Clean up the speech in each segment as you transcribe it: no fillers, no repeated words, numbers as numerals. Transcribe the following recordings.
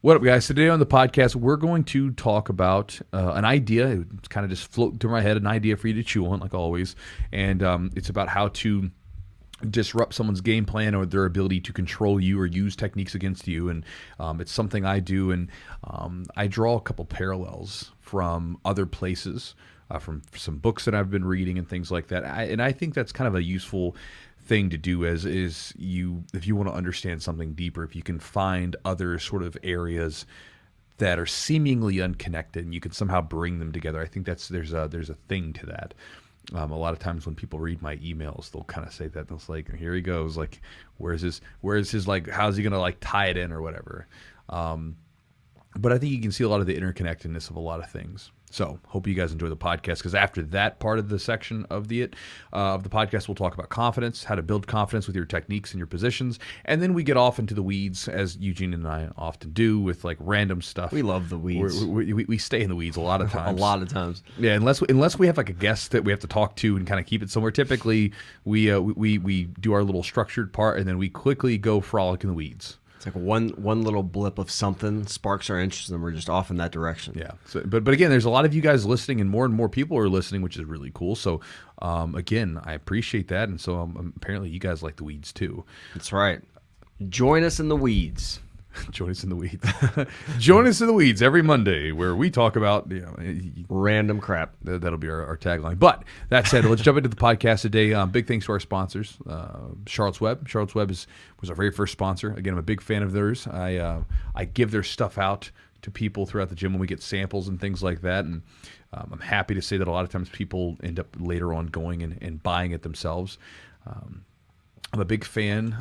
What up, guys? Today on the podcast, we're going to talk about an idea. It's kind of just floating through my head, an idea for you to chew on, like always. And it's about how to disrupt someone's game plan or their ability to control you or use techniques against you. And it's something I do, and I draw a couple parallels from other places, from some books that I've been reading and things like that. And I think that's kind of a useful thing to do if you want to understand something deeper, if you can find other sort of areas that are seemingly unconnected and you can somehow bring them together. I think there's a thing to that. A lot of times when people read my emails, they'll kind of say that, and it's like, here he goes, like, where's his like, how's he gonna like tie it in or whatever. But I think you can see a lot of the interconnectedness of a lot of things. So hope you guys enjoy the podcast, because after that part of the section of the podcast, we'll talk about confidence, how to build confidence with your techniques and your positions. And then we get off into the weeds, as Eugene and I often do, with like random stuff. We love the weeds. We stay in the weeds a lot of times. A lot of times. Yeah, unless we have like a guest that we have to talk to and kind of keep it somewhere. Typically, we do our little structured part, and then we quickly go frolic in the weeds. It's like one little blip of something sparks our interest, and we're just off in that direction. Yeah. So, but again, there's a lot of you guys listening, and more people are listening, which is really cool. So, again, I appreciate that, and so apparently you guys like the weeds too. That's right. Join us in the weeds. Join us in the weeds. Join us in the weeds every Monday, where we talk about random crap. That'll be our tagline. But that said, let's jump into the podcast today. Big thanks to our sponsors, Charlotte's Web. Charlotte's Web was our very first sponsor. Again, I'm a big fan of theirs. I give their stuff out to people throughout the gym when we get samples and things like that. And I'm happy to say that a lot of times people end up later on going and buying it themselves. I'm a big fan.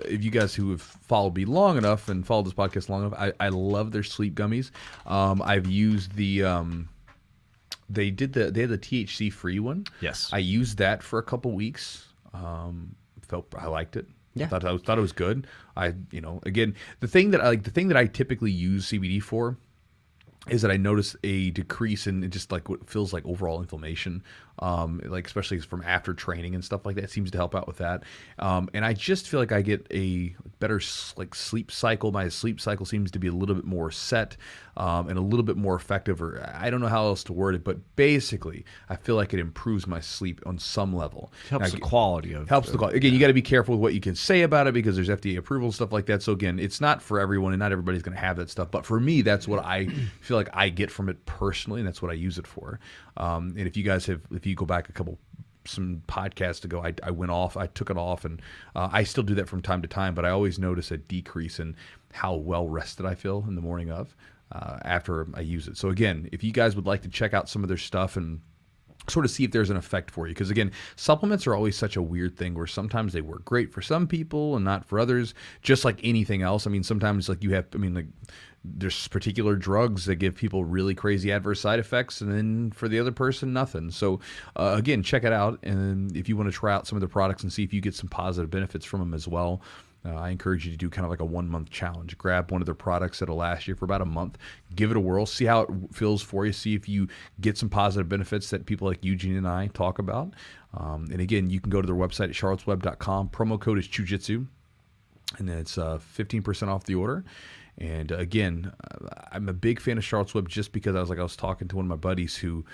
If you guys who have followed me long enough and followed this podcast long enough, I love their sleep gummies. I've used they had the THC free one. Yes. I used that for a couple weeks. I liked it. Yeah. Thought it was good. Again, the thing that I typically use CBD for is that I notice a decrease in just like what feels like overall inflammation, like especially from after training and stuff like that. It seems to help out with that. And I just feel like I get a better like sleep cycle. My sleep cycle seems to be a little bit more set and a little bit more effective, or I don't know how else to word it, but basically I feel like it improves my sleep on some level. Helps the quality of the quality. Again, you got to be careful with what you can say about it, because there's FDA approval and stuff like that. So again, it's not for everyone, and not everybody's going to have that stuff. But for me, that's what I feel like I get from it personally, and that's what I use it for. And if you guys if you go back some podcasts ago, I took it off, and I still do that from time to time, but I always notice a decrease in how well rested I feel in the morning after I use it. So again, if you guys would like to check out some of their stuff and sort of see if there's an effect for you, because again, supplements are always such a weird thing where sometimes they work great for some people and not for others, just like anything else. I mean, sometimes like there's particular drugs that give people really crazy adverse side effects, and then for the other person, nothing. So again, check it out. And if you want to try out some of the products and see if you get some positive benefits from them as well, I encourage you to do kind of like a 1-month challenge. Grab one of their products that'll last you for about a month. Give it a whirl. See how it feels for you. See if you get some positive benefits that people like Eugene and I talk about. And again, you can go to their website at charlottesweb.com. Promo code is Chewjitsu, and then it's 15% off the order. And again, I'm a big fan of Charlotte's Web just because I was talking to one of my buddies who,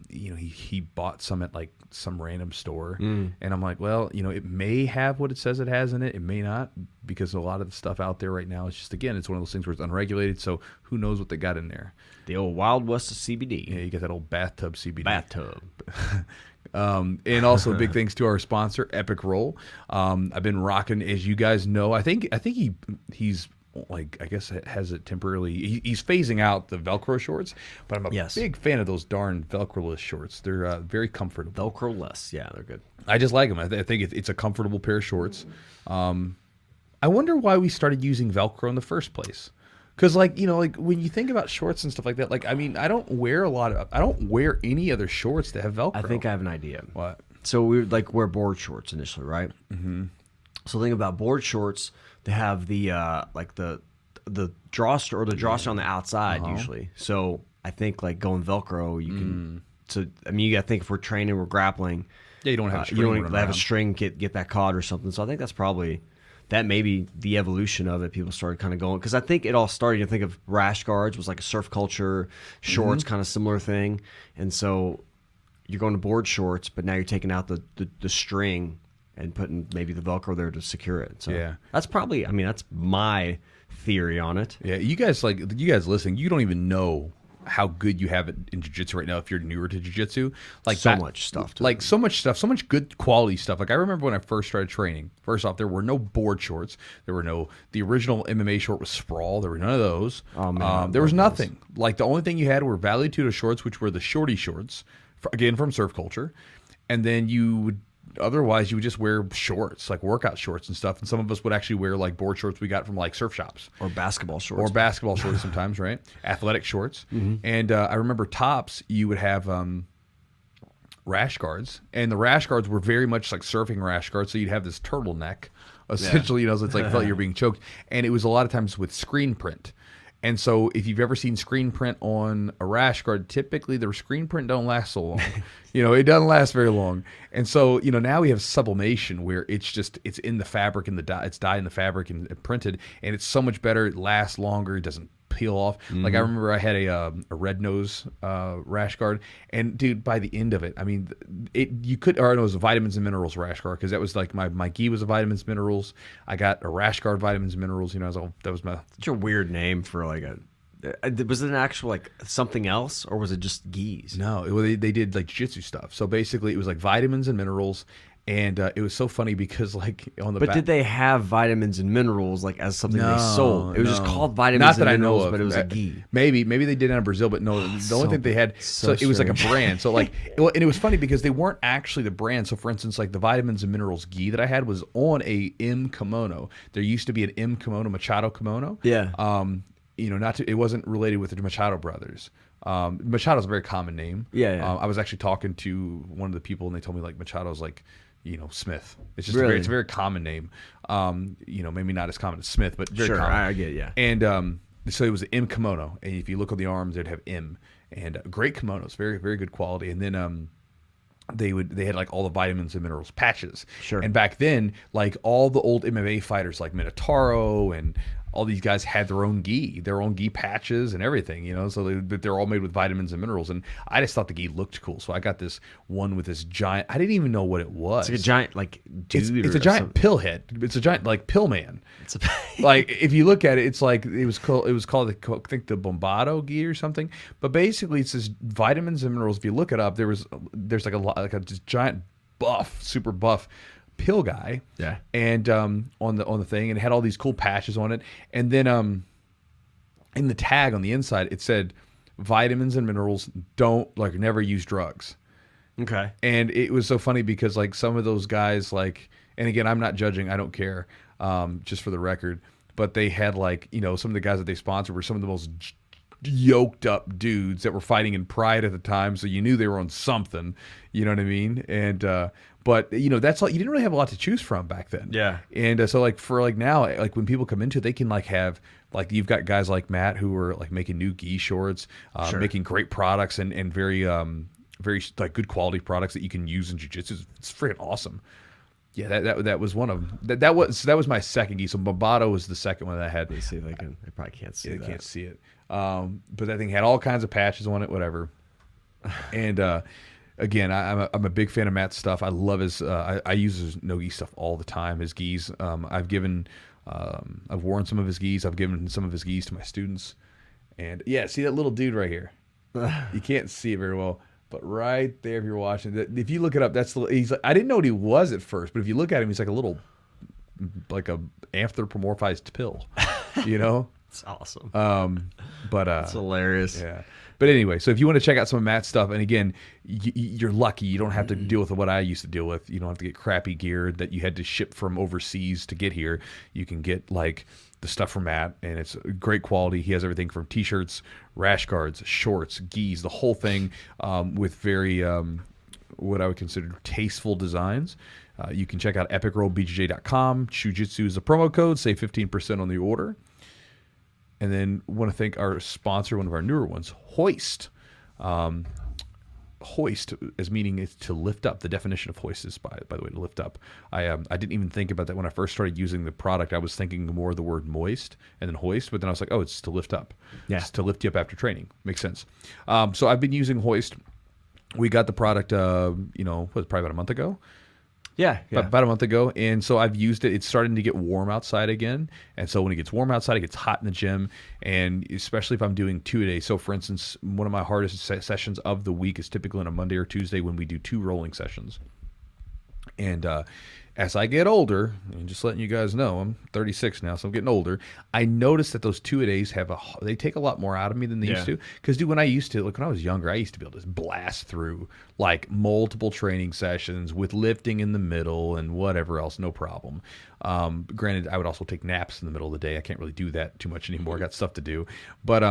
he bought some at like some random store, and I'm like, well, it may have what it says it has in it. It may not, because a lot of the stuff out there right now is just, again, it's one of those things where it's unregulated. So who knows what they got in there? The old Wild West of CBD. Yeah, you got that old bathtub CBD. Bathtub. And also big thanks to our sponsor, Epic Roll. I've been rocking, as you guys know. I think he's like, I guess it has it temporarily. He's phasing out the Velcro shorts, but I'm a big fan of those darn Velcro-less shorts. They're very comfortable. Velcro-less, yeah, they're good. I just like them. I think it's a comfortable pair of shorts. I wonder why we started using Velcro in the first place. Because like when you think about shorts and stuff like that, like, I mean, I don't wear any other shorts that have Velcro. I think I have an idea. What? So we would like wear board shorts initially, right? Mm-hmm. So think about board shorts. They have the like the drawstring or the drawstring on the outside usually. So I think like going Velcro, you can. So I mean, you got to think if we're training, we're grappling. Yeah, you don't have a string. You don't have a string get that caught or something. So I think that's probably that may be the evolution of it. People started kind of going, because I think it all started, you think of rash guards was like a surf culture, shorts, kind of similar thing. And so you're going to board shorts, but now you're taking out the string and putting maybe the Velcro there to secure it. So that's probably, I mean, that's my theory on it. Yeah, you guys listening, you don't even know how good you have it in jiu-jitsu right now if you're newer to jiu-jitsu. Like so much stuff. So much good quality stuff. Like I remember when I first started training, first off, there were no board shorts. There were the original MMA short was Sprawl. There were none of those. Oh, man, there was nothing. Like the only thing you had were Valley Tudo shorts, which were the shorty shorts, again from surf culture. And then otherwise you would just wear shorts, like workout shorts and stuff. And some of us would actually wear like board shorts we got from like surf shops. Or basketball shorts. Sometimes, right? Athletic shorts. And I remember tops, you would have rash guards. And the rash guards were very much like surfing rash guards. So you'd have this turtleneck, essentially, so it's like felt you were being choked. And it was a lot of times with screen print. And so if you've ever seen screen print on a rash guard, typically the screen print don't last so long. It doesn't last very long. And so, now we have sublimation where it's in the fabric and it's dyed in the fabric and printed, and it's so much better. It lasts longer. It doesn't peel off. Like I remember I had a red nose rash guard, and dude, by the end of it, I mean, it was a vitamins and minerals rash guard, because that was like my gi was a vitamins minerals. I got a rash guard vitamins and minerals. That was my such a weird name for like a. Was it an actual like something else, or was it just gis? No, they did like jiu-jitsu stuff. So basically, it was like vitamins and minerals. And it was so funny because, like, on the But did they have vitamins and minerals, like, as something they sold? It was just called vitamins Not that and I know minerals, of. but it was a gi. Maybe they did it in Brazil, but no, the only thing they had, so it was like a brand. So, like, and it was funny because they weren't actually the brand. So, for instance, like, the vitamins and minerals gi that I had was on a M kimono. There used to be an M kimono, Machado kimono. Yeah. It wasn't related with the Machado brothers. Machado's a very common name. Yeah. I was actually talking to one of the people, and they told me, like, Machado's like, Smith. It's just really? it's a very common name. Maybe not as common as Smith, but very common. I get it, yeah. And so it was an M kimono, and if you look on the arms, they'd have M, and great kimonos, very very good quality. And then they had like all the vitamins and minerals patches. Sure. And back then, like all the old MMA fighters, like Minotauro and all these guys had their own gi patches and everything, so they're all made with vitamins and minerals. And I just thought the gi looked cool. So I got this one with this giant, I didn't even know what it was. It's like a giant, like, dude. It's a giant pill head. It's a giant, like, pill man. Like, if you look at it, it's like, it was called, I think, the Bombado gi or something. But basically, it's this vitamins and minerals. If you look it up, there's like a giant super buff pill guy, and on the thing, and it had all these cool patches on it, and then in the tag on the inside it said vitamins and minerals, never use drugs. Okay. And it was so funny because, like, some of those guys, like, and again, I'm not judging, I don't care, just for the record, but they had, like, some of the guys that they sponsored were some of the most yoked up dudes that were fighting in Pride at the time, so you knew they were on something, you know what I mean? And but that's all, you didn't really have a lot to choose from back then. Yeah. And so, like, for like now, like when people come into it, they can like have, like, you've got guys like Matt who are like making new gi shorts, making great products and very very like good quality products that you can use in jiu-jitsu. It's freaking awesome. Yeah, that was one of them. That was my second gi. So Bombado was the second one that I had. Let me see if they can. They probably can't see. They can't see it. But that thing had all kinds of patches on it, whatever. And again, I'm a big fan of Matt's stuff. I love his. I use his no-gi stuff all the time. His gis. I've worn some of his gis. I've given some of his gis to my students. And yeah, see that little dude right here. You can't see it very well, but right there, if you're watching, if you look it up, he's. I didn't know what he was at first, but if you look at him, he's like a anthropomorphized pill. It's awesome. But it's hilarious. Yeah. But anyway, so if you want to check out some of Matt's stuff, and again, you're lucky. You don't have to deal with what I used to deal with. You don't have to get crappy gear that you had to ship from overseas to get here. You can get, like, the stuff from Matt, and it's great quality. He has everything from T-shirts, rash guards, shorts, gis, the whole thing, with very what I would consider tasteful designs. You can check out epicrollbjj.com. Jiu-Jitsu is a promo code. Save 15% on the order. And then want to thank our sponsor, one of our newer ones, Hoist. hoist as meaning it's to lift up. The definition of hoist is, by the way, to lift up. I didn't even think about that when I first started using the product. I was thinking more of the word moist and then hoist, but then I was like, oh, it's to lift up. Yeah. It's to lift you up after training. Makes sense. So I've been using hoist. We got the product, probably about a month ago. Yeah. About a month ago, and so I've used it. It's starting to get warm outside again, and so when it gets warm outside, it gets hot in the gym, and especially if I'm doing 2 a day. So, for instance, one of my hardest sessions of the week is typically on a Monday or Tuesday when we do 2 rolling sessions. And as I get older, and just letting you guys know, I'm 36 now, so I'm getting older. I noticed that those 2 a days they take a lot more out of me than they used to. Because, dude, when I was younger, I used to be able to just blast through like multiple training sessions with lifting in the middle and whatever else, no problem. Granted, I would also take naps in the middle of the day. I can't really do that too much anymore. I got stuff to do, but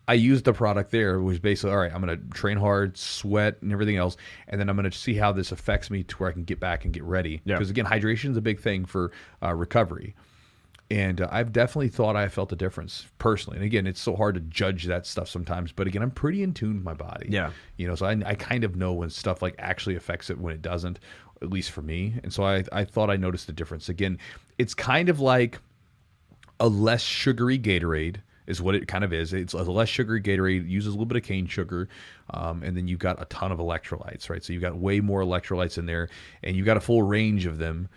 I used the product there, which basically, all right, I'm going to train hard, sweat, and everything else, and then I'm going to see how this affects me to where I can get back and get ready. Because, again, hydration is a big thing for recovery. And I've definitely thought I felt a difference personally. And, again, it's so hard to judge that stuff sometimes. But, again, I'm pretty in tune with my body. Yeah. So I kind of know when stuff like actually affects it when it doesn't, at least for me. And so I thought I noticed the difference. Again, it's kind of like a less sugary Gatorade is what it kind of is. It's a less sugary Gatorade, uses a little bit of cane sugar, and then you've got a ton of electrolytes, right? So you've got way more electrolytes in there, and you've got a full range of them,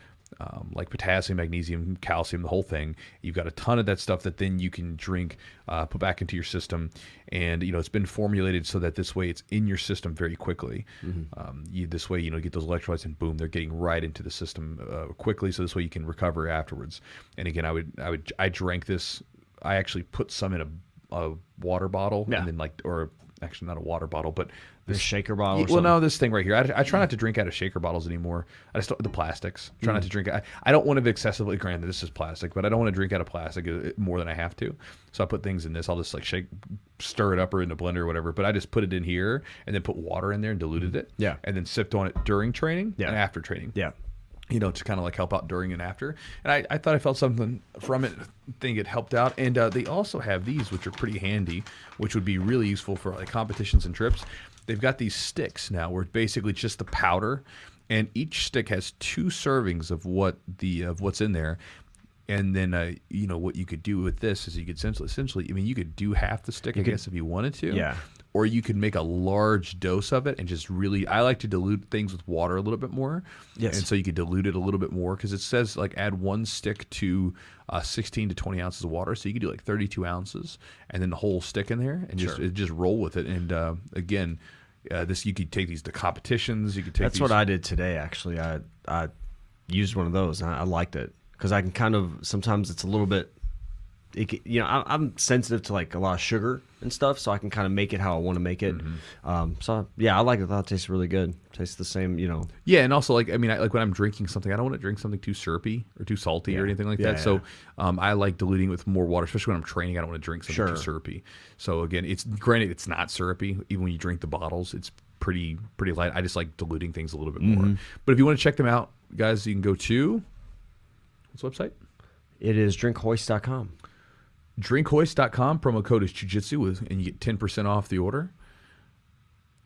like potassium, magnesium, calcium, the whole thing. You've got a ton of that stuff that then you can drink, put back into your system, and it's been formulated so that this way it's in your system very quickly. This way, you get those electrolytes, and boom, they're getting right into the system quickly. So this way you can recover afterwards. And again, I drank this. I actually put some in a water bottle, and then or actually not a water bottle, but this shaker bottle. Well, no, this thing right here. I try not to drink out of shaker bottles anymore. I just the plastics. Try not to drink. I don't want to excessively. Granted, this is plastic, but I don't want to drink out of plastic more than I have to. So I put things in this. I'll just stir it up or in a blender or whatever. But I just put it in here and then put water in there and diluted it. Yeah. And then sipped on it during training and after training. Yeah. To kind of like help out during and after. And I thought I felt something from it. I think it helped out. And they also have these, which are pretty handy, which would be really useful for like competitions and trips. They've got these sticks now where it's basically just the powder, and each stick has 2 servings of what's in there. And then, what you could do with this is you could essentially, you could do half the stick, I guess, if you wanted to. Yeah. Or you could make a large dose of it and just really, I like to dilute things with water a little bit more. Yes. And so you could dilute it a little bit more because it says like add 1 stick to 16 to 20 ounces of water. So you could do like 32 ounces and then the whole stick in there and just roll with it. And again, you could take these to competitions. You could take That's what I did today, actually. I used one of those and I liked it because I can kind of, sometimes it's a little bit, I'm sensitive to like a lot of sugar and stuff, so I can kind of make it how I want to make it. So yeah, I like it. I thought it tastes really good. Tastes the same, Yeah, and also like when I'm drinking something, I don't want to drink something too syrupy or too salty or anything like that. So I like diluting with more water, especially when I'm training. I don't want to drink something too syrupy. So again, it's it's not syrupy. Even when you drink the bottles, it's pretty light. I just like diluting things a little bit more. But if you want to check them out, guys, you can go to what's the website? It is drinkhoist.com. Drinkhoist.com, promo code is Jiu-Jitsu, and you get 10% off the order.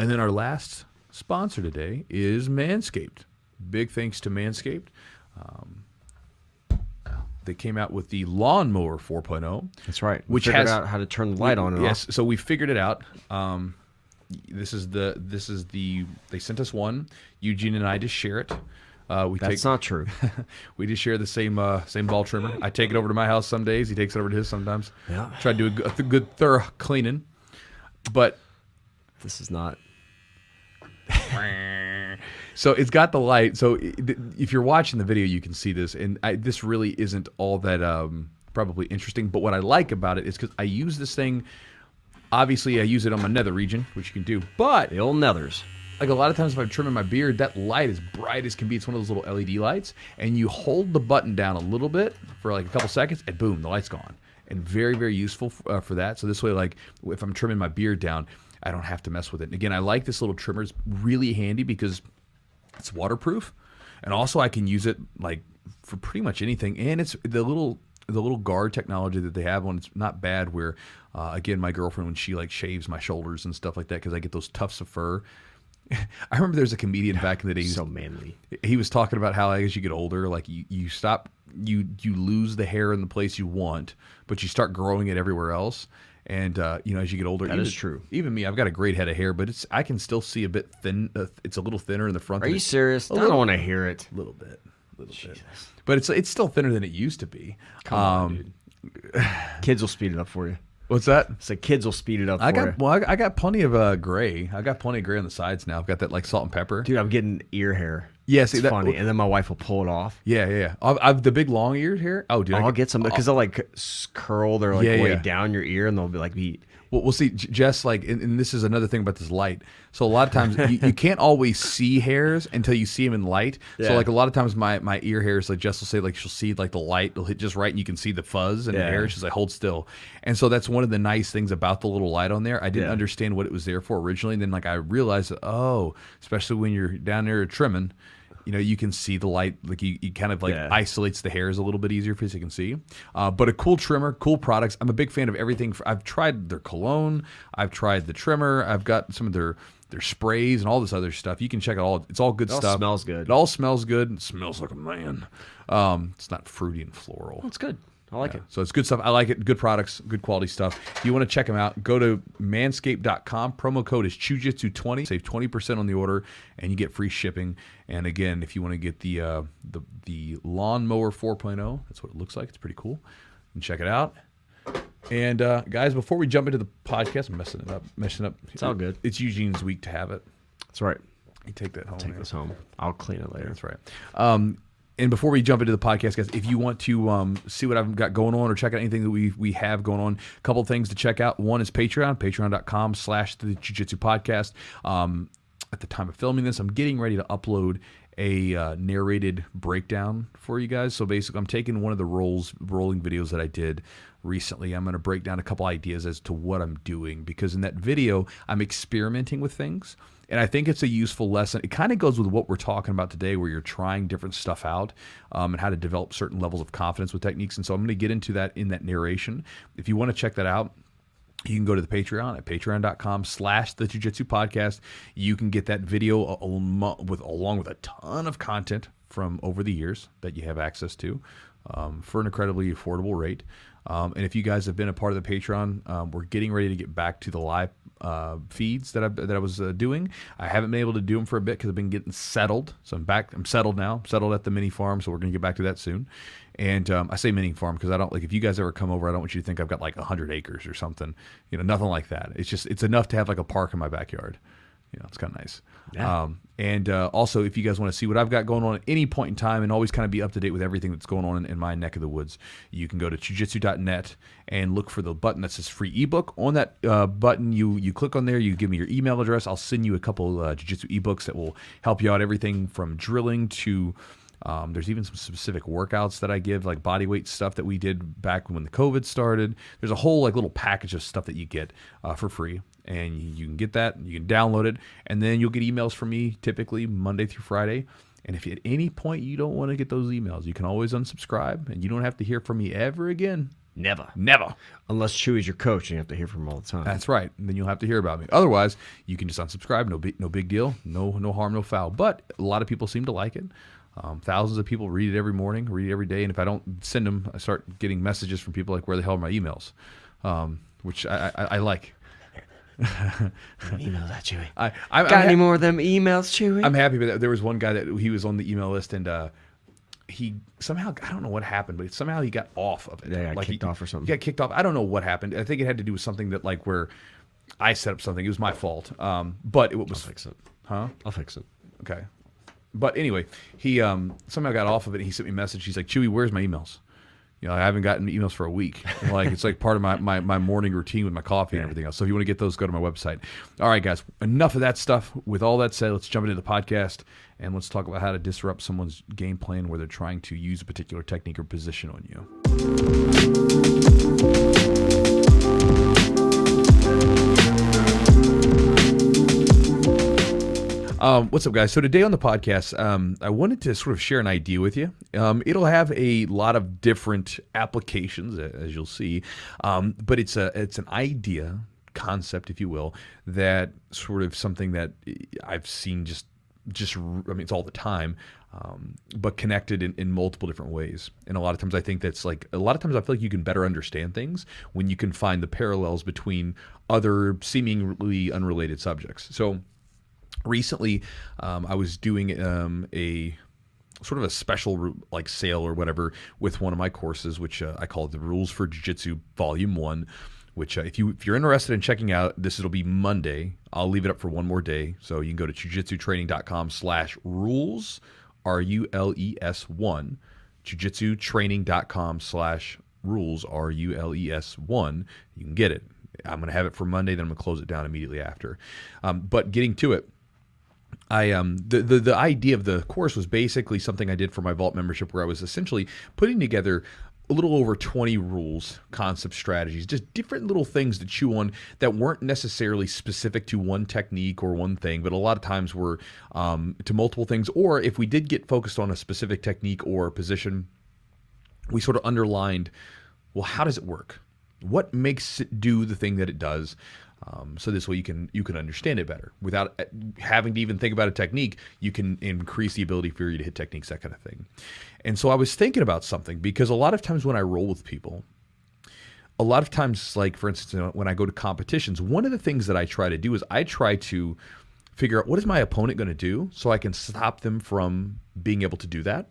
And then our last sponsor today is Manscaped. Big thanks to Manscaped. They came out with the Lawnmower 4.0. That's right. Which figured out how to turn the light on and off. Yes, so we figured it out. They sent us one. Eugene and I just share it. That's not true. We just share the same ball trimmer. I take it over to my house some days. He takes it over to his sometimes. Yeah. Try to do a good thorough cleaning. But this is not. So it's got the light. So if you're watching the video, you can see this. And this really isn't all that probably interesting. But what I like about it is because I use this thing. Obviously, I use it on my nether region, which you can do. But the old nethers. Like a lot of times if I'm trimming my beard, that light is bright as can be. It's one of those little LED lights. And you hold the button down a little bit for like a couple seconds, and boom, the light's gone. And very, very useful for that. So this way, like if I'm trimming my beard down, I don't have to mess with it. And again, I like this little trimmer. It's really handy because it's waterproof. And also I can use it like for pretty much anything. And it's the little guard technology that they have on. It's not bad where, again, my girlfriend, when she like shaves my shoulders and stuff like that, because I get those tufts of fur, I remember there's a comedian back in the day. So manly. He was talking about how as you get older, like you stop, you lose the hair in the place you want, but you start growing it everywhere else. And you know, as you get older, that is true. Even me, I've got a great head of hair, but I can still see a bit thin. It's a little thinner in the front. Are you serious? I don't want to hear it. A little bit. But it's still thinner than it used to be. Come on, dude. Kids will speed it up for you. What's that? So kids will speed it up for you. Well, I got plenty of gray. I got plenty of gray on the sides now. I've got that like salt and pepper. Dude, I'm getting ear hair. Yeah, it's funny. And then my wife will pull it off. Yeah. I've the big long ears here. Oh, dude, I'll get some because they'll like curl their like way down your ear, and they'll be like Well, we'll see, Jess. Like, and this is another thing about this light. So a lot of times you can't always see hairs until you see them in light. Yeah. So like a lot of times my ear hairs, like Jess will say, like she'll see like the light will hit just right, and you can see the fuzz and the hair. She's like, hold still. And so that's one of the nice things about the little light on there. I didn't understand what it was there for originally, and then like I realized that, especially when you're down there trimming, you know, you can see the light, like you kind of like isolates the hairs a little bit easier for you can see. But a cool trimmer, cool products. I'm a big fan of everything. I've tried their cologne. I've tried the trimmer. I've got some of their sprays and all this other stuff. You can check it all. It's all good stuff. It all smells good. It all smells good. It smells like a man. It's not fruity and floral. It's good. I like it. So it's good stuff. I like it. Good products, good quality stuff. If you want to check them out, go to manscaped.com. Promo code is Chewjitsu20. Save 20% on the order, and you get free shipping. And again, if you want to get the Lawnmower 4.0, that's what it looks like. It's pretty cool. And check it out. And guys, before we jump into the podcast, I'm messing up. It's all good. It's Eugene's week to have it. That's right. You take that home. Take this home. I'll clean it later. That's right. And before we jump into the podcast, guys, if you want to see what I've got going on or check out anything that we have going on, a couple of things to check out. One is Patreon, patreon.com/the Jiu-Jitsu podcast. At the time of filming this, I'm getting ready to upload a narrated breakdown for you guys. So basically, I'm taking one of the rolling videos that I did recently. I'm going to break down a couple ideas as to what I'm doing, because in that video, I'm experimenting with things. And I think it's a useful lesson. It kind of goes with what we're talking about today, where you're trying different stuff out and how to develop certain levels of confidence with techniques. And so I'm going to get into that in that narration. If you want to check that out, you can go to the Patreon at patreon.com/the Jiu-Jitsu podcast. You can get that video along with a ton of content from over the years that you have access to for an incredibly affordable rate. And if you guys have been a part of the Patreon, we're getting ready to get back to the live feeds that I was doing. I haven't been able to do them for a bit because I've been getting settled. So I'm back. I'm settled now. I'm settled at the mini farm. So we're going to get back to that soon. And I say mini farm because I don't like, if you guys ever come over, I don't want you to think I've got like 100 acres or something. You know, nothing like that. It's enough to have like a park in my backyard. You know, it's kind of nice. Yeah. And also, if you guys want to see what I've got going on at any point in time and always kind of be up to date with everything that's going on in my neck of the woods, you can go to chewjitsu.net and look for the button that says free ebook. On that button, you click on there, you give me your email address. I'll send you a couple Jiu-Jitsu ebooks that will help you out, everything from drilling to there's even some specific workouts that I give, like body weight stuff that we did back when the COVID started. There's a whole like little package of stuff that you get for free. And you can get that, you can download it, and then you'll get emails from me typically Monday through Friday. And if at any point you don't want to get those emails, you can always unsubscribe, and you don't have to hear from me ever again. Never. Unless Chewy's your coach and you have to hear from him all the time. That's right. And then you'll have to hear about me. Otherwise, you can just unsubscribe. No big deal. No harm, no foul. But a lot of people seem to like it. Thousands of people read it every morning, read it every day. And if I don't send them, I start getting messages from people like, where the hell are my emails? Which I like. Emails at Chewy. Got any more of them emails, Chewy? I'm happy, but there was one guy that he was on the email list, and he somehow, I don't know what happened, but somehow he got off of it. Yeah, kicked off or something. He got kicked off. I don't know what happened. I think it had to do with something that like where I set up something. It was my fault. But it was. I'll fix it. Huh? I'll fix it. Okay. But anyway, he somehow got off of it. And he sent me a message. He's like, Chewy, where's my emails? You know, I haven't gotten emails for a week. Like it's like part of my morning routine with my coffee and everything else. So if you want to get those, go to my website. All right, guys, enough of that stuff. With all that said, let's jump into the podcast and let's talk about how to disrupt someone's game plan where they're trying to use a particular technique or position on you. What's up, guys? So today on the podcast, I wanted to sort of share an idea with you. It'll have a lot of different applications, as you'll see, but it's an idea concept, if you will, that sort of something that I've seen I mean, it's all the time, but connected in multiple different ways. And a lot of times I think that's like, a lot of times I feel like you can better understand things when you can find the parallels between other seemingly unrelated subjects. So recently, I was doing a sort of a special like sale or whatever with one of my courses, which I call the Rules for Jiu-Jitsu Volume 1, which if you're interested in checking out, it'll be Monday. I'll leave it up for one more day. So you can go to jujitsutraining.com/rules, RULES1, jujitsutraining.com/rules, RULES1. You can get it. I'm going to have it for Monday, then I'm going to close it down immediately after. But getting to it, the idea of the course was basically something I did for my Vault membership, where I was essentially putting together a little over 20 rules, concepts, strategies, just different little things to chew on that weren't necessarily specific to one technique or one thing, but a lot of times were to multiple things. Or if we did get focused on a specific technique or position, we sort of underlined, well, how does it work? What makes it do the thing that it does? So this way you can understand it better without having to even think about a technique. You can increase the ability for you to hit techniques, that kind of thing. And so I was thinking about something, because a lot of times when I roll with people, a lot of times, like for instance, when I go to competitions, one of the things that I try to do is I try to figure out what is my opponent going to do so I can stop them from being able to do that.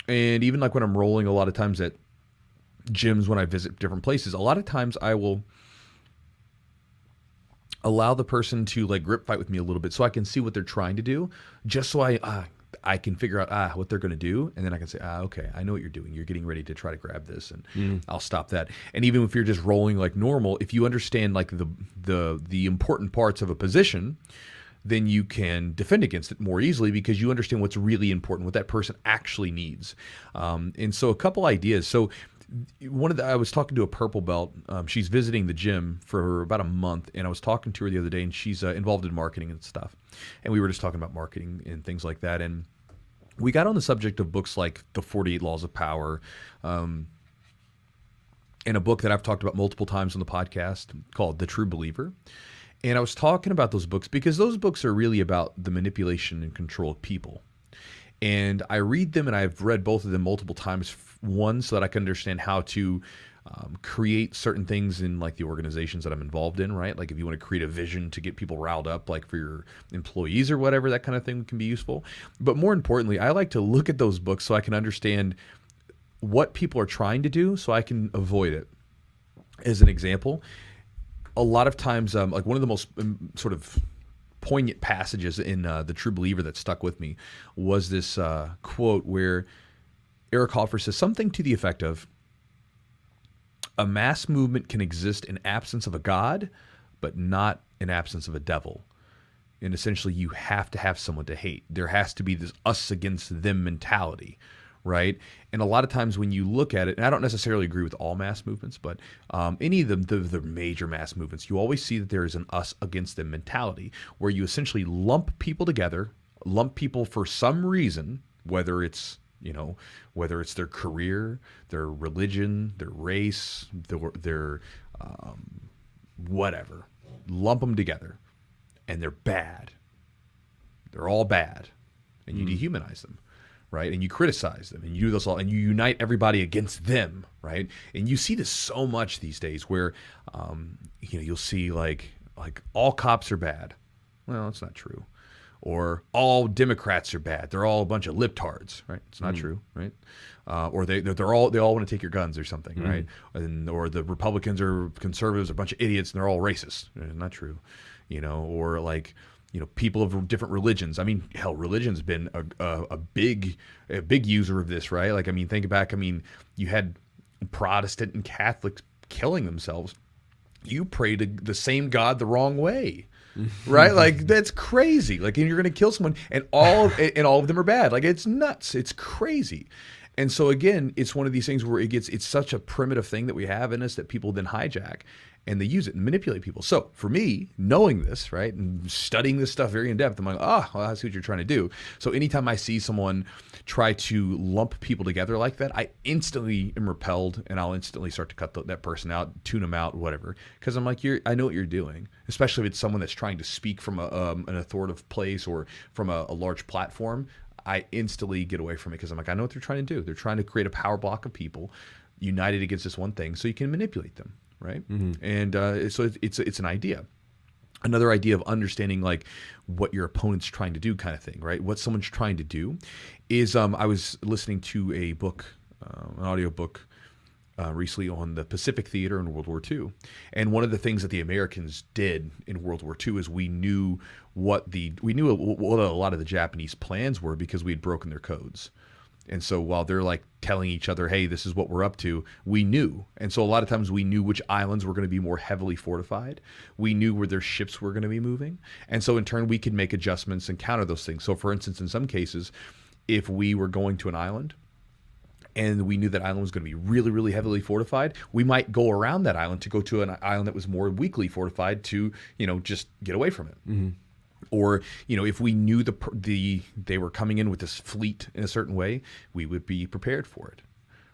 And even like when I'm rolling, a lot of times at gyms, when I visit different places, a lot of times I will allow the person to like grip fight with me a little bit so I can see what they're trying to do, just so I can figure out what they're going to do, and then I can say, okay, I know what you're doing. You're getting ready to try to grab this, and I'll stop that. And even if you're just rolling like normal, if you understand like the important parts of a position, then you can defend against it more easily, because you understand what's really important, what that person actually needs. And so a couple ideas. So I was talking to a purple belt. She's visiting the gym for about a month, and I was talking to her the other day, and she's involved in marketing and stuff. And we were just talking about marketing and things like that. And we got on the subject of books like The 48 Laws of Power, and a book that I've talked about multiple times on the podcast called The True Believer. And I was talking about those books because those books are really about the manipulation and control of people. And I read them, and I've read both of them multiple times. One, so that I can understand how to create certain things in like the organizations that I'm involved in, right? Like if you want to create a vision to get people riled up, like for your employees or whatever, that kind of thing can be useful. But more importantly, I like to look at those books so I can understand what people are trying to do so I can avoid it. As an example, a lot of times, like one of the most sort of poignant passages in The True Believer that stuck with me was this quote where Eric Hoffer says something to the effect of, a mass movement can exist in absence of a God, but not in absence of a devil. And essentially you have to have someone to hate. There has to be this us against them mentality, right? And a lot of times when you look at it, and I don't necessarily agree with all mass movements, but any of them, the major mass movements, you always see that there is an us against them mentality, where you essentially lump people together, lump people for some reason, whether it's their career, their religion, their race, their whatever, lump them together, and they're bad. They're all bad, and you dehumanize them, right? And you criticize them, and you do this all, and you unite everybody against them, right? And you see this so much these days, where you'll see like all cops are bad. Well, that's not true. Or all Democrats are bad. They're all a bunch of libtards, right? It's not true, right? Or they all want to take your guns or something, right? Or the Republicans or conservatives are a bunch of idiots and they're all racist. Not true, Or like, people of different religions. I mean, hell, religion's been a big user of this, right? Like, I mean, think back. I mean, you had Protestant and Catholics killing themselves. You pray to the same God the wrong way. Right? Like, that's crazy. Like, and you're going to kill someone, and all of them are bad. Like, it's nuts. It's crazy. And so again, it's one of these things where it's such a primitive thing that we have in us that people then hijack and they use it and manipulate people. So for me, knowing this, right, and studying this stuff very in depth, I'm like, well, I see what you're trying to do. So anytime I see someone try to lump people together like that, I instantly am repelled, and I'll instantly start to cut that person out, tune them out, whatever. Because I'm like, I know what you're doing, especially if it's someone that's trying to speak from an authoritative place or from a large platform. I instantly get away from it because I'm like, I know what they're trying to do. They're trying to create a power block of people united against this one thing so you can manipulate them. Right. And so it's an idea. Another idea of understanding like what your opponent's trying to do kind of thing. Right. What someone's trying to do is I was listening to a book, an audio book recently on the Pacific Theater in World War II. And one of the things that the Americans did in World War II is we knew what a lot of the Japanese plans were because we had broken their codes. And so while they're like telling each other, hey, this is what we're up to, we knew. And so a lot of times we knew which islands were going to be more heavily fortified. We knew where their ships were going to be moving. And so in turn, we could make adjustments and counter those things. So for instance, in some cases, if we were going to an island and we knew that island was going to be really, really heavily fortified, we might go around that island to go to an island that was more weakly fortified to, just get away from it. Mm-hmm. Or, if we knew they were coming in with this fleet in a certain way, we would be prepared for it,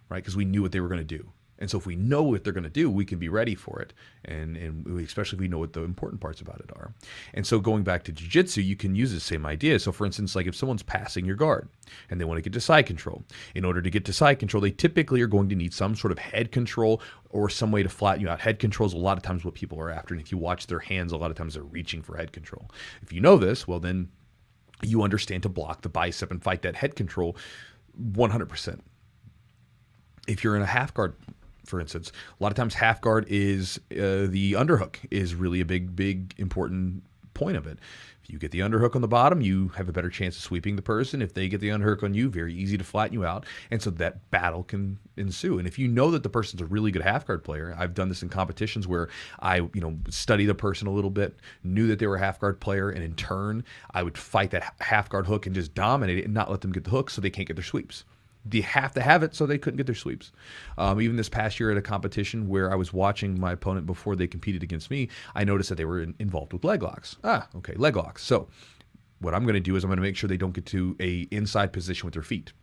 right? Because we knew what they were going to do. And so if we know what they're going to do, we can be ready for it. And especially if we know what the important parts about it are. And so going back to Jiu-Jitsu, you can use the same idea. So for instance, like if someone's passing your guard and they want to get to side control, in order to get to side control, they typically are going to need some sort of head control or some way to flatten you out. Head control is a lot of times what people are after. And if you watch their hands, a lot of times they're reaching for head control. If you know this, well, then you understand to block the bicep and fight that head control 100%. If you're in a half guard, for instance, a lot of times half guard is the underhook is really a big important point of it. If you get the underhook on the bottom, you have a better chance of sweeping the person. If they get the underhook on you, very easy to flatten you out. And so that battle can ensue. And if you know that the person's a really good half guard player, I've done this in competitions where I, study the person a little bit, knew that they were a half guard player, and in turn, I would fight that half guard hook and just dominate it and not let them get the hook so they can't get their sweeps. They have to have it so they couldn't get their sweeps. Even this past year at a competition where I was watching my opponent before they competed against me, I noticed that they were involved with leg locks. Okay, leg locks. So what I'm going to do is I'm going to make sure they don't get to a inside position with their feet.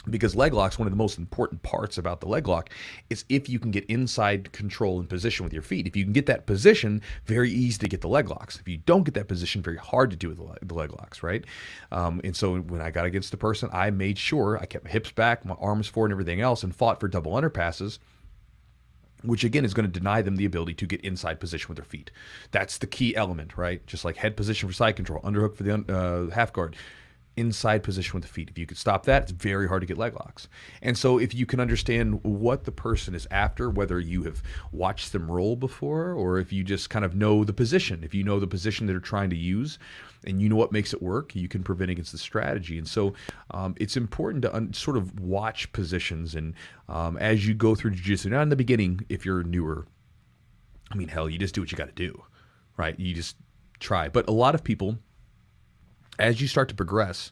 Because leg locks, one of the most important parts about the leg lock is if you can get inside control and position with your feet. If you can get that position, very easy to get the leg locks. If you don't get that position, very hard to do with the leg locks, right? And so when I got against the person, I made sure I kept my hips back, my arms forward, and everything else, and fought for double underpasses, which again is going to deny them the ability to get inside position with their feet. That's the key element, right? Just like head position for side control, underhook for the half guard. Inside position with the feet. If you could stop that, it's very hard to get leg locks. And so if you can understand what the person is after, whether you have watched them roll before or if you just kind of know the position, if you know the position that they're trying to use and you know what makes it work, you can prevent against the strategy. And so it's important to sort of watch positions. And as you go through Jiu-Jitsu, now in the beginning, if you're newer, hell, you just do what you got to do, right? You just try. But a lot of people, as you start to progress,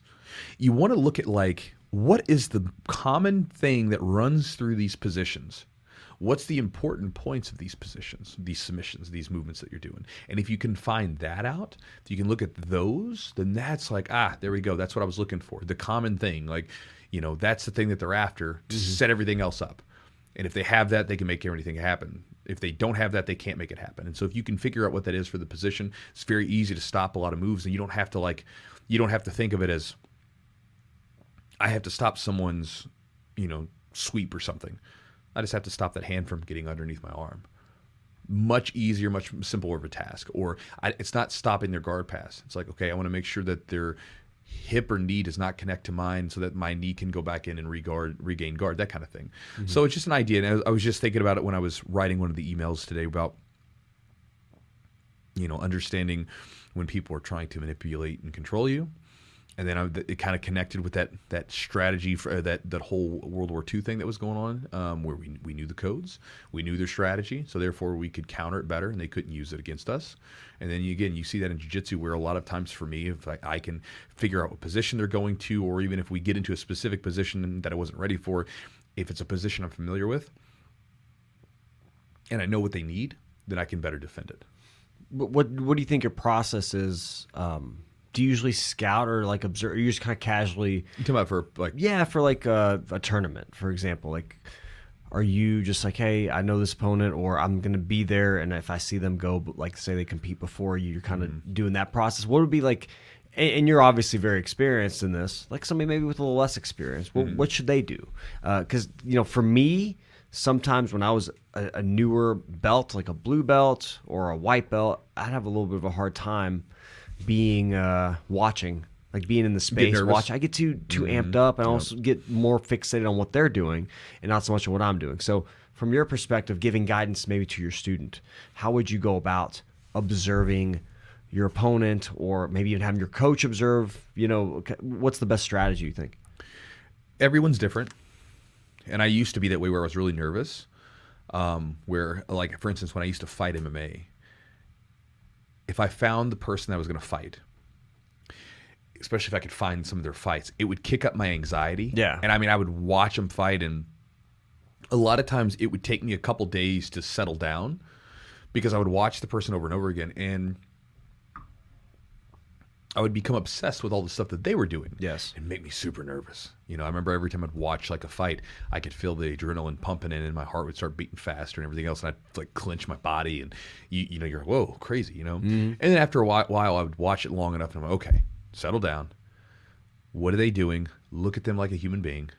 you want to look at what is the common thing that runs through these positions? What's the important points of these positions, these submissions, these movements that you're doing? And if you can find that out, if you can look at those, then that's there we go. That's what I was looking for. The common thing, that's the thing that they're after to set everything else up. And if they have that, they can make everything happen. If they don't have that, they can't make it happen. And so if you can figure out what that is for the position, it's very easy to stop a lot of moves, and you don't have to think of it as I have to stop someone's, sweep or something. I just have to stop that hand from getting underneath my arm. Much easier, much simpler of a task. Or it's not stopping their guard pass. It's like, okay, I want to make sure that their hip or knee does not connect to mine so that my knee can go back in and regain guard, that kind of thing. Mm-hmm. So it's just an idea. And I was just thinking about it when I was writing one of the emails today about, understanding when people are trying to manipulate and control you. And then it kind of connected with that strategy for that whole World War II thing that was going on, where we knew the codes, we knew their strategy, so therefore we could counter it better, and they couldn't use it against us. And then again, you see that in Jiu-Jitsu, where a lot of times for me, if I can figure out what position they're going to, or even if we get into a specific position that I wasn't ready for, if it's a position I'm familiar with, and I know what they need, then I can better defend it. What do you think your process is? Do you usually scout or like observe? Or you just kind of casually. You talking about for like? Yeah, for like a tournament, for example. Like, are you just like, hey, I know this opponent, or I'm going to be there, and if I see them go, like say they compete before you, you're kind of doing that process. What would be like? And you're obviously very experienced in this. Like somebody maybe with a little less experience. What should they do? Because for me, sometimes when I was a newer belt, like a blue belt or a white belt, I'd have a little bit of a hard time being watching, like being in the space, watch. I get too amped up, and I also get more fixated on what they're doing and not so much on what I'm doing. So from your perspective, giving guidance maybe to your student, how would you go about observing your opponent, or maybe even having your coach observe? What's the best strategy you think? Everyone's different, and I used to be that way where I was really nervous, where, like, for instance, when I used to fight MMA, if I found the person that I was going to fight, especially if I could find some of their fights, it would kick up my anxiety. Yeah. And I mean, I would watch them fight, and a lot of times it would take me a couple days to settle down, because I would watch the person over and over again, and I would become obsessed with all the stuff that they were doing. Yes. And make me super nervous. I remember every time I'd watch like a fight, I could feel the adrenaline pumping in, and my heart would start beating faster and everything else, and I'd like clench my body, and you're like, whoa, crazy, And then after a while, I would watch it long enough, and I'm like, okay, settle down. What are they doing? Look at them like a human being.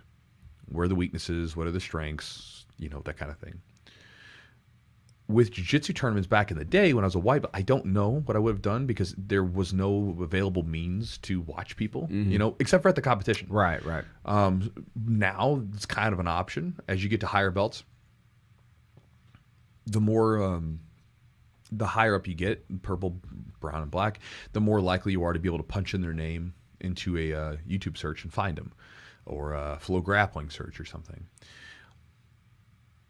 Where are the weaknesses? What are the strengths? That kind of thing. With jiu-jitsu tournaments back in the day when I was a white belt, I don't know what I would have done, because there was no available means to watch people, except for at the competition. Right. Now it's kind of an option. As you get to higher belts, the more, the higher up you get, purple, brown, and black, the more likely you are to be able to punch in their name into a YouTube search and find them, or a Flow Grappling search or something.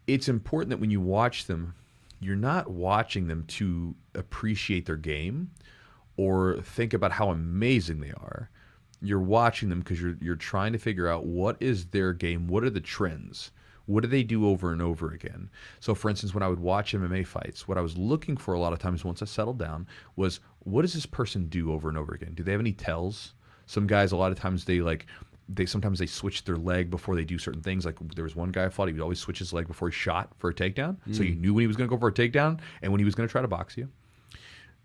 It's important that when you watch them, you're not watching them to appreciate their game or think about how amazing they are. You're watching them because you're trying to figure out what is their game, what are the trends, what do they do over and over again. So for instance, when I would watch MMA fights, what I was looking for a lot of times once I settled down was, what does this person do over and over again? Do they have any tells? Some guys, a lot of times sometimes they switch their leg before they do certain things. Like there was one guy I fought, he would always switch his leg before he shot for a takedown. So you knew when he was going to go for a takedown and when he was going to try to box you.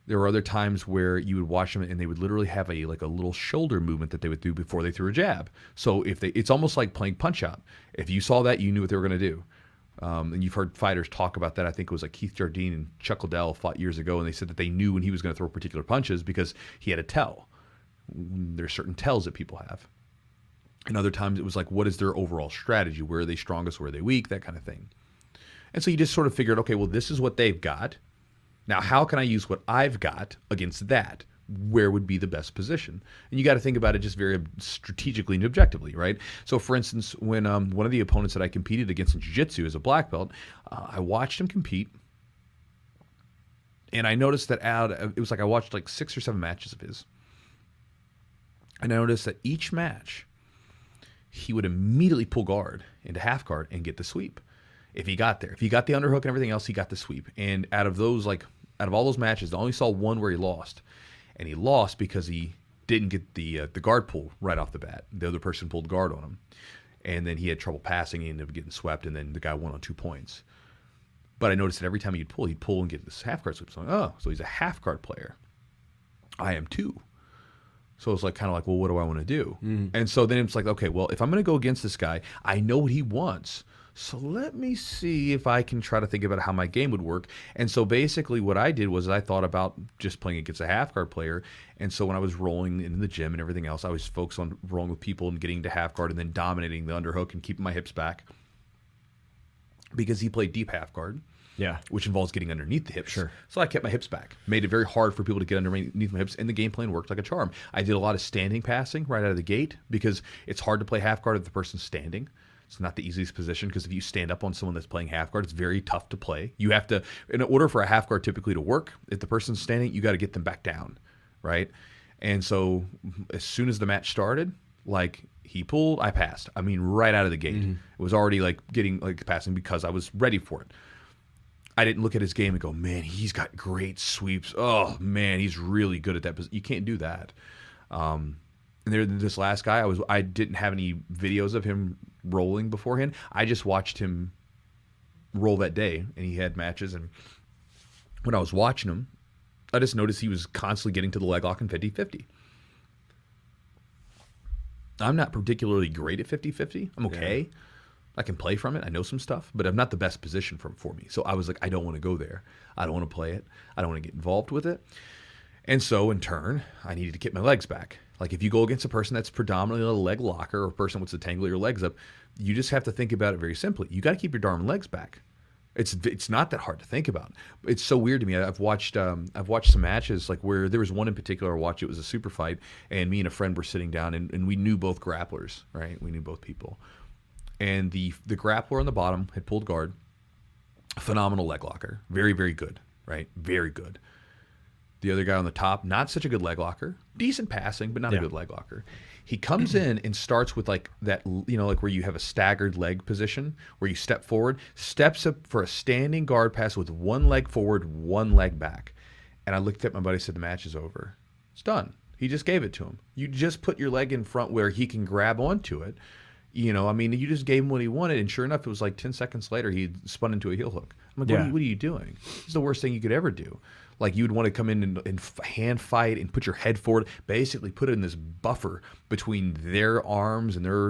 There were other times where you would watch them and they would literally have a little shoulder movement that they would do before they threw a jab. So it's almost like playing punch out. If you saw that, you knew what they were going to do. And you've heard fighters talk about that. I think it was like Keith Jardine and Chuck Liddell fought years ago, and they said that they knew when he was going to throw particular punches because he had a tell. There's certain tells that people have. And other times it was like, what is their overall strategy? Where are they strongest? Where are they weak? That kind of thing. And so you just sort of figured, okay, well, this is what they've got. Now, how can I use what I've got against that? Where would be the best position? And you got to think about it just very strategically and objectively, right? So, for instance, when one of the opponents that I competed against in Jiu-Jitsu as a black belt, I watched him compete. And I noticed that it was like I watched like 6 or 7 matches of his. And I noticed that each match, he would immediately pull guard into half guard and get the sweep. If he got there, if he got the underhook and everything else, he got the sweep. And out of all those matches, I only saw one where he lost. And he lost because he didn't get the guard pull right off the bat. The other person pulled guard on him. And then he had trouble passing. He ended up getting swept, and then the guy won on 2 points. But I noticed that every time he'd pull and get this half guard sweep. So I'm like, oh, so he's a half guard player. I am too. So it's like kind of like, well, what do I want to do? And so then it's like, okay, well, if I'm going to go against this guy, I know what he wants. So let me see if I can try to think about how my game would work. And so basically what I did was I thought about just playing against a half guard player. And so when I was rolling in the gym and everything else, I was focused on rolling with people and getting to half guard and then dominating the underhook and keeping my hips back because he played deep half guard. Yeah. which involves getting underneath the hips. Sure. So I kept my hips back, made it very hard for people to get underneath my hips, and the game plan worked like a charm. I did a lot of standing passing right out of the gate because it's hard to play half guard if the person's standing. It's not the easiest position because if you stand up on someone that's playing half guard, it's very tough to play. You have to, in order for a half guard typically to work, if the person's standing, you got to get them back down, right? And so as soon as the match started, like he pulled, I passed. I mean, right out of the gate. It was already like getting like passing because I was ready for it. I didn't look at his game and go, man, he's got great sweeps. Oh man, he's really good at that. You can't do that. And this last guy, I didn't have any videos of him rolling beforehand. I just watched him roll that day, and he had matches. And when I was watching him, I just noticed he was constantly getting to the leg lock in 50-50. I'm not particularly great at 50-50. I'm okay. Yeah. I can play from it. I know some stuff, but I'm not the best position for me. So I was like, I don't want to go there. I don't want to play it. I don't want to get involved with it. And so in turn, I needed to get my legs back. Like if you go against a person that's predominantly a leg locker or a person wants to tangle your legs up, you just have to think about it very simply. You got to keep your darn legs back. It's not that hard to think about. It's so weird to me. I've watched some matches like where there was one in particular I watched. It was a super fight, and me and a friend were sitting down, and we knew both grapplers, right? We knew both people. And the grappler on the bottom had pulled guard. Phenomenal leg locker. Very, very good, right? Very good. The other guy on the top, not such a good leg locker. Decent passing, but not a good leg locker. He comes in and starts with like that, like where you have a staggered leg position, where you step forward, steps up for a standing guard pass with one leg forward, one leg back. And I looked at my buddy and said, the match is over. It's done. He just gave it to him. You just put your leg in front where he can grab onto it. You just gave him what he wanted, and sure enough, it was like 10 seconds later, he spun into a heel hook. I'm like, what are you doing? This is the worst thing you could ever do. Like, you'd want to come in and hand fight and put your head forward, basically put it in this buffer between their arms and their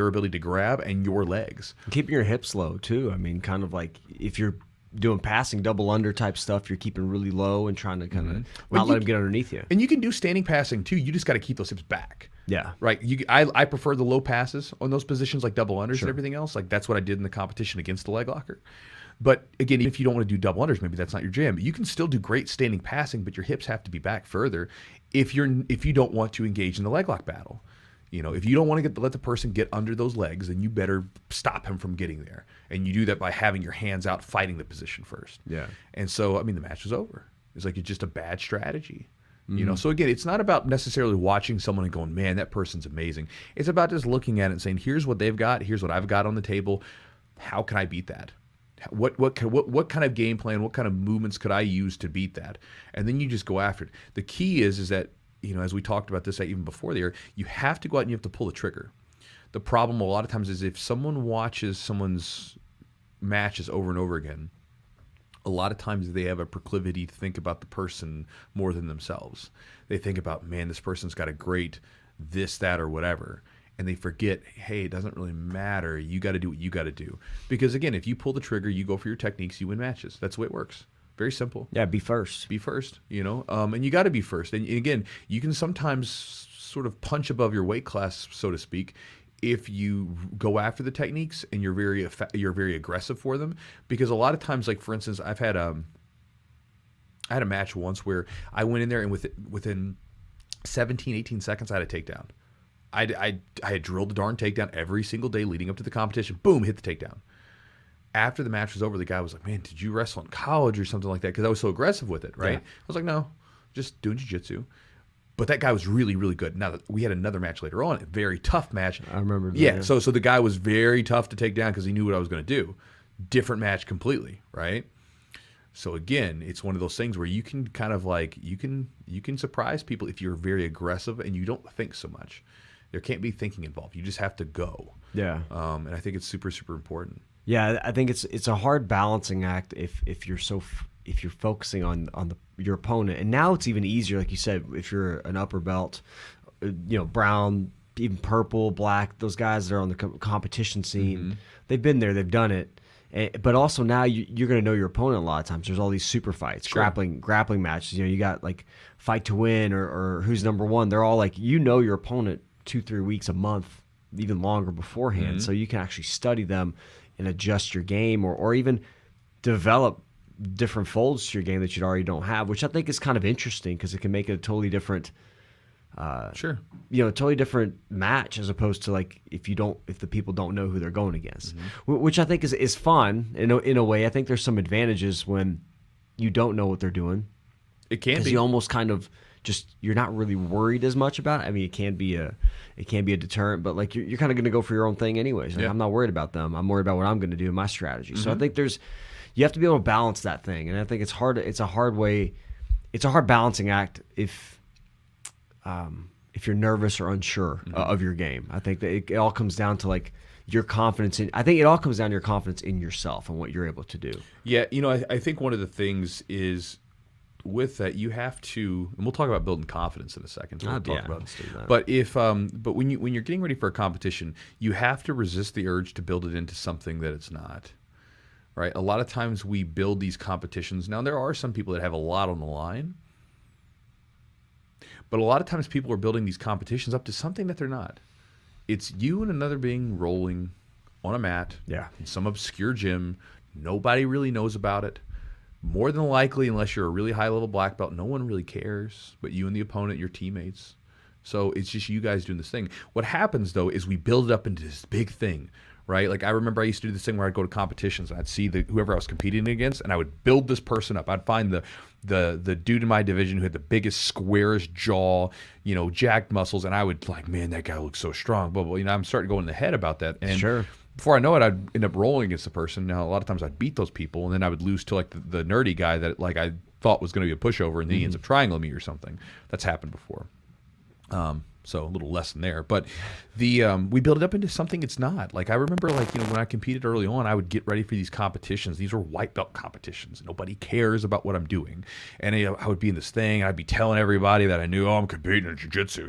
ability to grab and your legs. Keeping your hips low, too. I mean, kind of like if you're doing passing double under type stuff, you're keeping really low and trying to kind of not let them get underneath you. And you can do standing passing, too. You just got to keep those hips back. Yeah. Right. I prefer the low passes on those positions, like double unders and everything else. Like that's what I did in the competition against the leg locker. But again, if you don't want to do double unders, maybe that's not your jam. You can still do great standing passing, but your hips have to be back further if you don't want to engage in the leg lock battle. If you don't want to let the person get under those legs, then you better stop him from getting there. And you do that by having your hands out, fighting the position first. Yeah. And so, the match was over. It's just a bad strategy. So again, it's not about necessarily watching someone and going, man, that person's amazing. It's about just looking at it and saying, here's what they've got, here's what I've got on the table. How can I beat that? What kind of game plan, what kind of movements could I use to beat that? And then you just go after it. The key is that, as we talked about this even before the air, you have to go out and you have to pull the trigger. The problem a lot of times is if someone watches someone's matches over and over again, a lot of times they have a proclivity to think about the person more than themselves. They think about, man, this person's got a great this, that, or whatever. And they forget, hey, it doesn't really matter. You got to do what you got to do. Because, again, if you pull the trigger, you go for your techniques, you win matches. That's the way it works. Very simple. Yeah, be first. Be first, and you got to be first. And, again, you can sometimes sort of punch above your weight class, so to speak, if you go after the techniques and you're very aggressive for them. Because a lot of times, like for instance, I had a match once where I went in there and within 17, 18 seconds I had a takedown. I had drilled the darn takedown every single day leading up to the competition. Boom, hit the takedown. After the match was over, the guy was like, man, did you wrestle in college or something like that? Because I was so aggressive with it, right? Yeah. I was like, no, just doing jiu-jitsu. But that guy was really, really good. Now, we had another match later on, a very tough match. I remember that. Yeah, so the guy was very tough to take down because he knew what I was going to do. Different match completely, right? So again, it's one of those things where you can kind of you can surprise people if you're very aggressive and you don't think so much. There can't be thinking involved. You just have to go. Yeah. And I think it's super, super important. Yeah, I think it's a hard balancing act if you're focusing on your opponent. And now it's even easier, like you said, if you're an upper belt, brown, even purple, black, those guys that are on the competition scene, they've been there, they've done it. But also now you're going to know your opponent a lot of times. There's all these super fights, sure. grappling matches. You got like Fight to Win or Who's Number One. They're all like, your opponent 2-3 weeks, a month, even longer beforehand. So you can actually study them and adjust your game or even develop different folds to your game that you already don't have, which I think is kind of interesting because it can make it a totally different, Sure. totally different match as opposed to like if the people don't know who they're going against, which I think is fun in a way. I think there's some advantages when you don't know what they're doing. It can be. You almost kind of you're not really worried as much about it. I mean, it can be a deterrent, but like you're kind of going to go for your own thing anyways. Like, Yeah. I'm not worried about them. I'm worried about what I'm going to do in my strategy. So I think you have to be able to balance that thing, and I think it's hard. It's a hard way. It's a hard balancing act if you're nervous or unsure of your game. I think that it all comes down to like your confidence in. I think it all comes down to your confidence in yourself and what you're able to do. Yeah, I think one of the things is with that you have to, and we'll talk about building confidence in a second. So we'll talk about let's do that. but when you're getting ready for a competition, you have to resist the urge to build it into something that it's not. Right? A lot of times we build these competitions. Now there are some people that have a lot on the line, but a lot of times people are building these competitions up to something that they're not. It's you and another being rolling on a mat in some obscure gym. Nobody really knows about it. More than likely, unless you're a really high-level black belt, no one really cares but you and the opponent, your teammates. So it's just you guys doing this thing. What happens, though, is we build it up into this big thing, right? Like I remember I used to do this thing where I'd go to competitions and I'd see whoever I was competing against, and I would build this person up. I'd find the dude in my division who had the biggest, squarest jaw, jacked muscles, and I would like, man, that guy looks so strong. Blah, blah. I'm starting to go in the head about that. And Sure. Before I know it, I'd end up rolling against the person. Now, a lot of times I'd beat those people, and then I would lose to like the nerdy guy that like I thought was going to be a pushover, and then he ends up triangling me or something. That's happened before. So a little lesson there. But we build it up into something it's not. Like I remember when I competed early on, I would get ready for these competitions. These were white belt competitions. Nobody cares about what I'm doing. And I would be in this thing, and I'd be telling everybody that I knew, I'm competing in jiu-jitsu,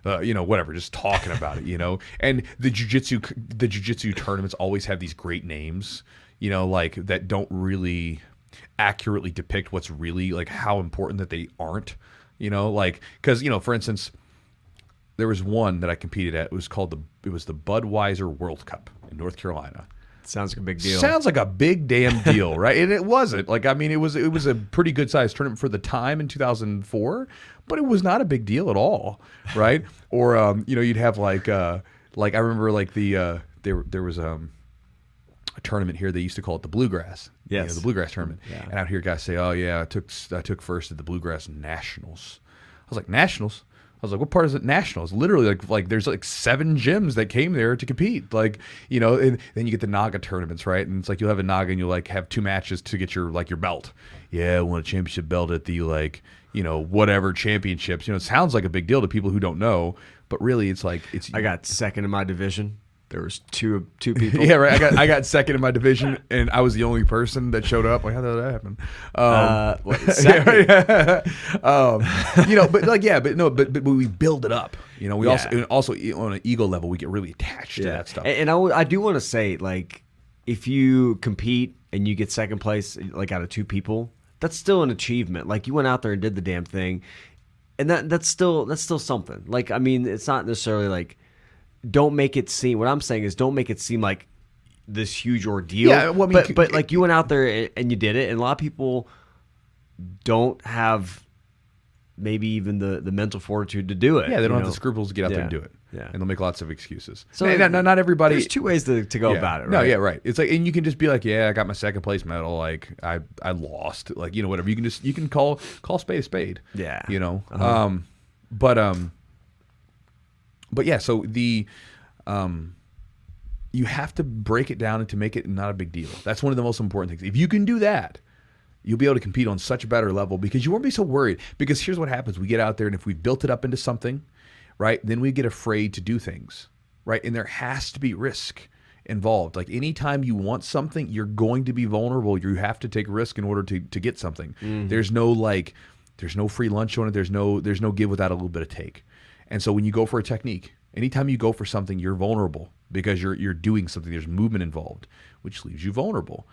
whatever, just talking about it, And the jiu-jitsu tournaments always have these great names, like that don't really accurately depict what's really like how important that they aren't, because for instance, there was one that I competed at. It was the Budweiser World Cup in North Carolina. Sounds like a big deal. Sounds like a big damn deal, right? And it wasn't. Like, I mean, it was a pretty good sized tournament for the time in 2004, but it was not a big deal at all, right? Or you'd have like I remember like there was a tournament here. They used to call it the Bluegrass. Yes, the Bluegrass tournament. Yeah. And I'd hear guys say, "Oh yeah, I took first at the Bluegrass Nationals." I was like, "Nationals?" I was like, what part is it nationals? Literally, like there's like 7 gyms that came there to compete. Like, and then you get the Naga tournaments, right? And it's like you'll have a Naga and you'll like have 2 matches to get your belt. Yeah, I won a championship belt at the whatever championships. It sounds like a big deal to people who don't know, but really it's like I got second in my division. There was two people. Yeah, right. I got second in my division, and I was the only person that showed up. Like, how did that happen? Second? But we build it up. We also on an ego level, we get really attached to that stuff. And I do want to say, like, if you compete and you get second place, like out of 2 people, that's still an achievement. Like, you went out there and did the damn thing, and that's still something. Like, I mean, it's not necessarily like. Don't make it seem. What I'm saying is, don't make it seem like this huge ordeal. Yeah, well, I mean, but like you went out there and you did it, and a lot of people don't have maybe even the mental fortitude to do it. Yeah, they don't have the scruples to get out there and do it. Yeah, and they'll make lots of excuses. So not everybody. There's 2 ways to go about it. Right? No, yeah, right. It's like, and you can just be like, yeah, I got my second place medal. Like I lost. Like whatever. You can call spade a spade. Yeah. But yeah, so you have to break it down and to make it not a big deal. That's one of the most important things. If you can do that, you'll be able to compete on such a better level because you won't be so worried. Because here's what happens. We get out there, and if we built it up into something, right, then we get afraid to do things, right? And there has to be risk involved. Like anytime you want something, you're going to be vulnerable. You have to take risk in order to get something. Mm-hmm. There's no free lunch on it. There's no give without a little bit of take. And so when you go for a technique, anytime you go for something, you're vulnerable because you're doing something. There's movement involved, which leaves you vulnerable.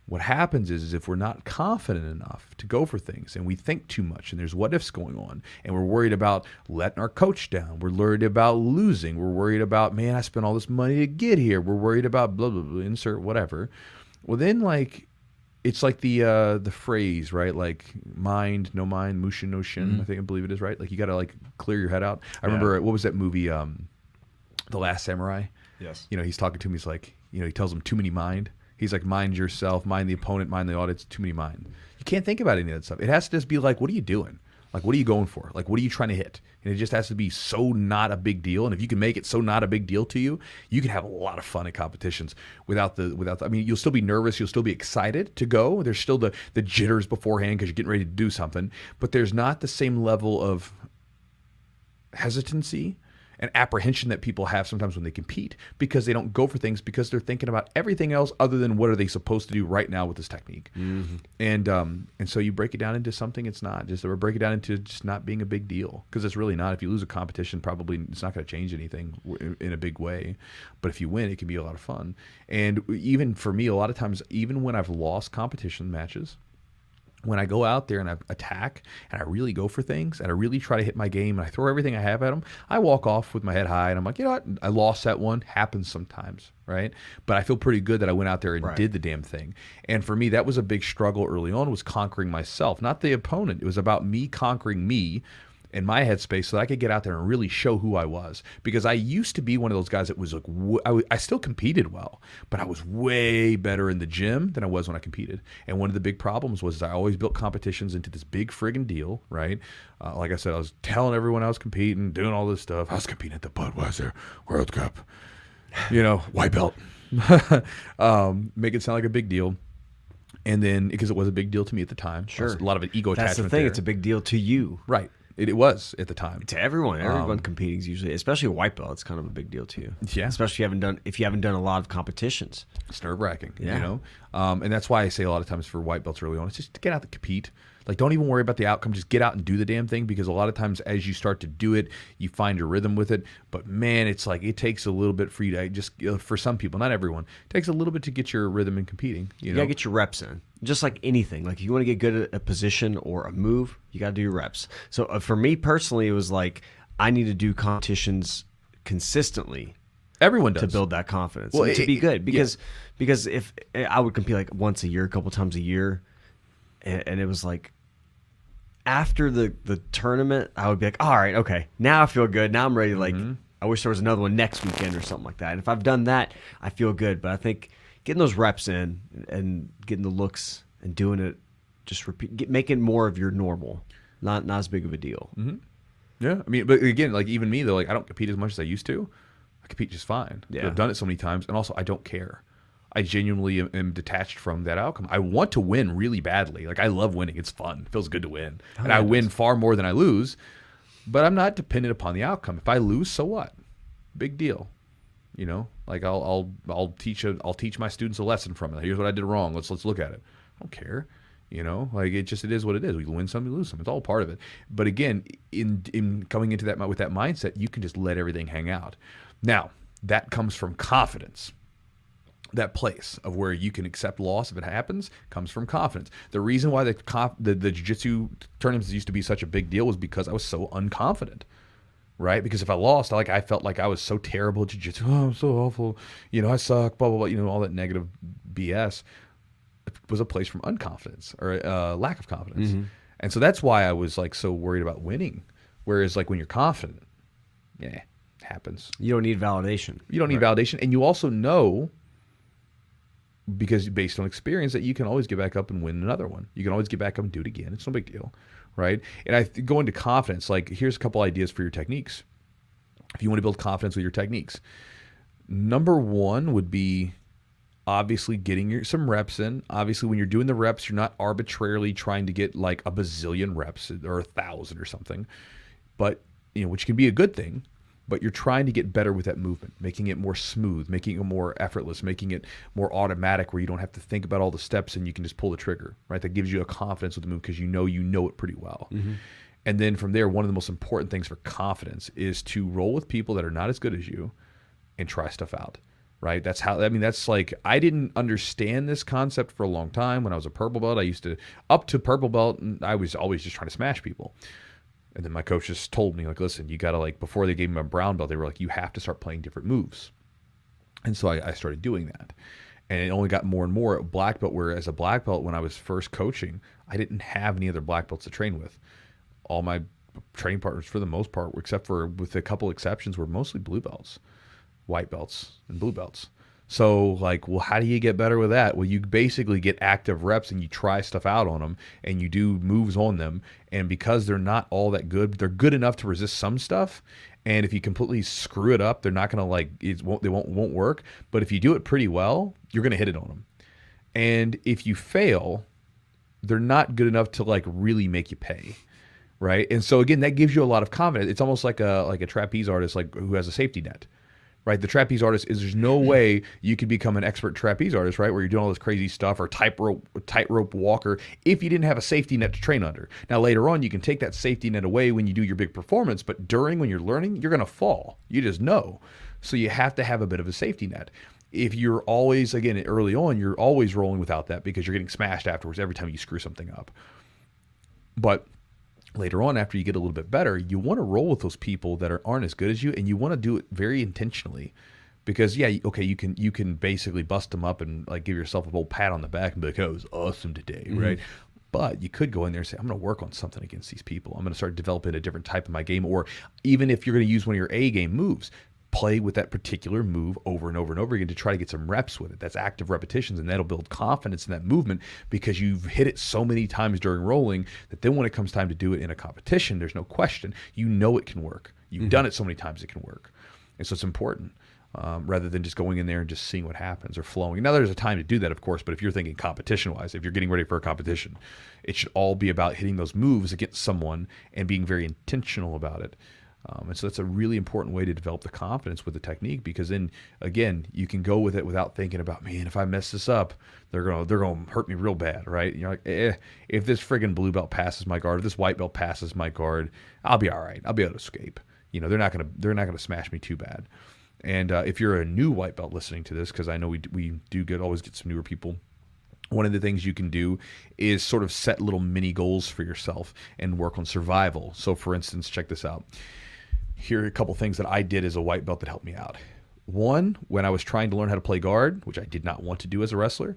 What happens is if we're not confident enough to go for things and we think too much and there's what ifs going on and we're worried about letting our coach down, we're worried about losing, we're worried about, man, I spent all this money to get here, we're worried about blah, blah, blah, insert whatever. Well, then It's like the phrase, right? Like mind, no mind, mushin, no shin. I believe it is, right? Like you got to like clear your head out. I remember, what was that movie, The Last Samurai? Yes. You know, he's talking to him. He's like, you know, he tells him too many mind. He's like, mind yourself, mind the opponent, mind the audience, too many mind. You can't think about any of that stuff. It has to just be like, what are you doing? Like, what are you going for? Like, what are you trying to hit? And it just has to be so not a big deal. And if you can make it so not a big deal to you, you can have a lot of fun at competitions without the I mean, you'll still be nervous. You'll still be excited to go. There's still the jitters beforehand because you're getting ready to do something. But there's not the same level of hesitancy and apprehension that people have sometimes when they compete, because they don't go for things because they're thinking about everything else other than what are they supposed to do right now with this technique. And so you break it down into something it's not, just, or break it down into just not being a big deal, because it's really not. If you lose a competition, probably it's not going to change anything in a big way, but if you win, it can be a lot of fun. And even for me, a lot of times, even when I've lost competition matches, when I go out there and I attack and I really go for things and I really try to hit my game and I throw everything I have at them, I walk off with my head high and I'm like, you know what? I lost that one. Happens sometimes, right? But I feel pretty good that I went out there and did the damn thing. And for me, that was a big struggle early on, was conquering myself, not the opponent. It was about me conquering me in my headspace so that I could get out there and really show who I was. Because I used to be one of those guys that was like, I still competed well, but I was way better in the gym than I was when I competed. And one of the big problems was I always built competitions into this big friggin' deal, right? Like I said, I was telling everyone I was competing, doing all this stuff. I was competing at the Budweiser World Cup, you know, white belt. Make it sound like a big deal. And then, because it was a big deal to me at the time. Sure. A lot of ego attachment. That's the thing. there. It's a big deal to you. Right. It was at the time. To everyone. Everyone competing is usually, especially a white belt, it's kind of a big deal to you. Yeah. Especially if you haven't done a lot of competitions. It's nerve-wracking, Yeah. you know? And that's why I say a lot of times for white belts early on, it's just to get out and compete. Like, don't even worry about the outcome. Just get out and do the damn thing, because a lot of times as you start to do it, you find your rhythm with it. But, man, it's like it takes a little bit for you to just, for some people, not everyone, it takes a little bit to get your rhythm in competing. You know? Got to get your reps in. Just like anything. Like, if you want to get good at a position or a move, you got to do your reps. So, for me personally, it was like I need to do competitions consistently. Everyone does. To build that confidence. Well, and to be good. Because if I would compete like once a year, a couple times a year, and it was like, after the tournament, I would be like, all right, okay, now I feel good. Now I'm ready. Like, I wish there was another one next weekend or something like that. And if I've done that, I feel good. But I think getting those reps in and getting the looks and doing it, just making more of your normal, not as big of a deal. Yeah, I mean, but again, like even me though, like I don't compete as much as I used to. I compete just fine. Yeah. I've done it so many times, and also I don't care. I genuinely am detached from that outcome. I want to win really badly. Like, I love winning. It's fun. It feels good to win. And I win far more than I lose, but I'm not dependent upon the outcome. If I lose, so what? Big deal. You know, like I'll teach my students a lesson from it. Here's what I did wrong. Let's look at it. I don't care. You know, like it is what it is. We win some, we lose some. It's all part of it. But again, in coming into that with that mindset, you can just let everything hang out. Now, that comes from confidence. That place of where you can accept loss if it happens comes from confidence. The reason why the Jiu-Jitsu tournaments used to be such a big deal was because I was so unconfident, right? Because if I lost, I felt like I was so terrible at Jiu-Jitsu. Oh, I'm so awful. You know, I suck, blah, blah, blah. You know, all that negative BS. It was a place from unconfidence or lack of confidence. And so that's why I was like so worried about winning. Whereas like when you're confident, yeah, it happens. You don't need validation. You don't need validation. And you also know, because based on experience, that you can always get back up and win another one. You can always get back up and do it again. It's no big deal, right? And I go into confidence. Like, here's a couple ideas for your techniques. If you want to build confidence with your techniques, number one would be obviously getting some reps in. Obviously, when you're doing the reps, you're not arbitrarily trying to get like a bazillion reps or 1,000 or something, but you know, which can be a good thing. But you're trying to get better with that movement, making it more smooth, making it more effortless, making it more automatic where you don't have to think about all the steps and you can just pull the trigger, right? That gives you a confidence with the move because you know it pretty well. And then from there, one of the most important things for confidence is to roll with people that are not as good as you and try stuff out, right? That's like, I didn't understand this concept for a long time. When I was a purple belt, up to purple belt, I was always just trying to smash people. And then my coach just told me, like, listen, you got to, like, before they gave me a brown belt, they were like, you have to start playing different moves. And so I started doing that. And it only got more and more at black belt, where as a black belt, when I was first coaching, I didn't have any other black belts to train with. All my training partners, for the most part, except for with a couple exceptions, were mostly blue belts, white belts, and blue belts. So like, well, how do you get better with that? Well, you basically get active reps and you try stuff out on them and you do moves on them. And because they're not all that good, they're good enough to resist some stuff. And if you completely screw it up, they're not going to like, they won't work. But if you do it pretty well, you're going to hit it on them. And if you fail, they're not good enough to like really make you pay. Right. And so again, that gives you a lot of confidence. It's almost like a trapeze artist, like who has a safety net. Right, the trapeze artist there's no way you could become an expert trapeze artist, right, where you're doing all this crazy stuff, or tightrope walker, if you didn't have a safety net to train under. Now later on, you can take that safety net away when you do your big performance, but when you're learning, you're going to fall. You just know. So you have to have a bit of a safety net. If you're always, again, early on, you're always rolling without that because you're getting smashed afterwards every time you screw something up. But later on, after you get a little bit better, you want to roll with those people that aren't as good as you, and you want to do it very intentionally, because okay, you can basically bust them up and like give yourself a little pat on the back and be like, "Oh, it was awesome today," right? But you could go in there and say, "I'm going to work on something against these people. I'm going to start developing a different type of my game," or even if you're going to use one of your A game moves, play with that particular move over and over and over again to try to get some reps with it. That's active repetitions, and that'll build confidence in that movement because you've hit it so many times during rolling that then when it comes time to do it in a competition, there's no question. You know it can work. You've done it so many times it can work. And so it's important rather than just going in there and just seeing what happens or flowing. Now, there's a time to do that, of course, but if you're thinking competition-wise, if you're getting ready for a competition, it should all be about hitting those moves against someone and being very intentional about it. And so that's a really important way to develop the confidence with the technique, because then again, you can go with it without thinking about, man, if I mess this up, they're gonna hurt me real bad, right? And you're like, if this friggin' blue belt passes my guard, if this white belt passes my guard, I'll be all right. I'll be able to escape. You know, they're not gonna smash me too bad. And if you're a new white belt listening to this, because I know we always get some newer people. One of the things you can do is sort of set little mini goals for yourself and work on survival. So for instance, check this out. Here are a couple things that I did as a white belt that helped me out. One, when I was trying to learn how to play guard, which I did not want to do as a wrestler,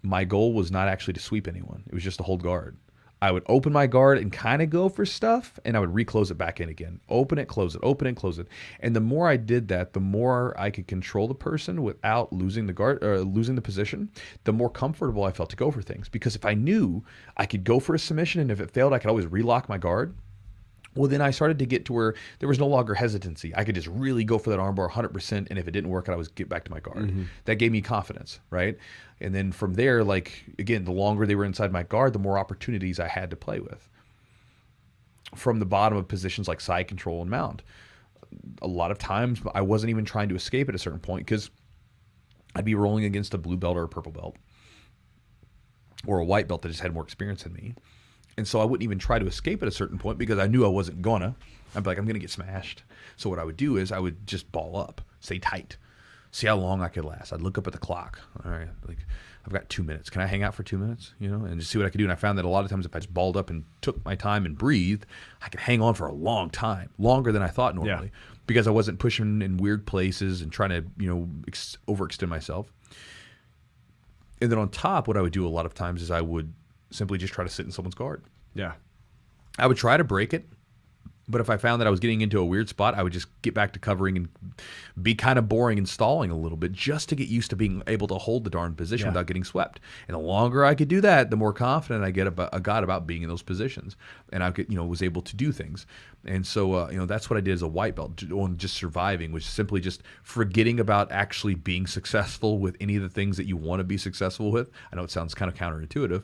my goal was not actually to sweep anyone. It was just to hold guard. I would open my guard and kind of go for stuff, and I would reclose it back in again. Open it, close it, open it, close it. And the more I did that, the more I could control the person without losing the guard or losing the position, the more comfortable I felt to go for things. Because if I knew I could go for a submission, and if it failed, I could always relock my guard. Well, then I started to get to where there was no longer hesitancy. I could just really go for that armbar 100%, and if it didn't work, I'd always get back to my guard. That gave me confidence, right? And then from there, like, again, the longer they were inside my guard, the more opportunities I had to play with. From the bottom of positions like side control and mount, a lot of times I wasn't even trying to escape at a certain point because I'd be rolling against a blue belt or a purple belt or a white belt that just had more experience than me. And so I wouldn't even try to escape at a certain point because I knew I wasn't gonna. I'd be like, I'm gonna get smashed. So what I would do is I would just ball up, stay tight, see how long I could last. I'd look up at the clock. All right, like I've got 2 minutes. Can I hang out for 2 minutes? You know, and just see what I could do. And I found that a lot of times if I just balled up and took my time and breathed, I could hang on for a long time, longer than I thought normally, because I wasn't pushing in weird places and trying to, you know, overextend myself. And then on top, what I would do a lot of times is I would simply just try to sit in someone's guard. Yeah. I would try to break it, but if I found that I was getting into a weird spot, I would just get back to covering and be kind of boring and stalling a little bit just to get used to being able to hold the darn position without getting swept. And the longer I could do that, the more confident I got about being in those positions. And I could, you know, was able to do things. And so, you know, that's what I did as a white belt on just surviving, which is simply just forgetting about actually being successful with any of the things that you want to be successful with. I know it sounds kind of counterintuitive.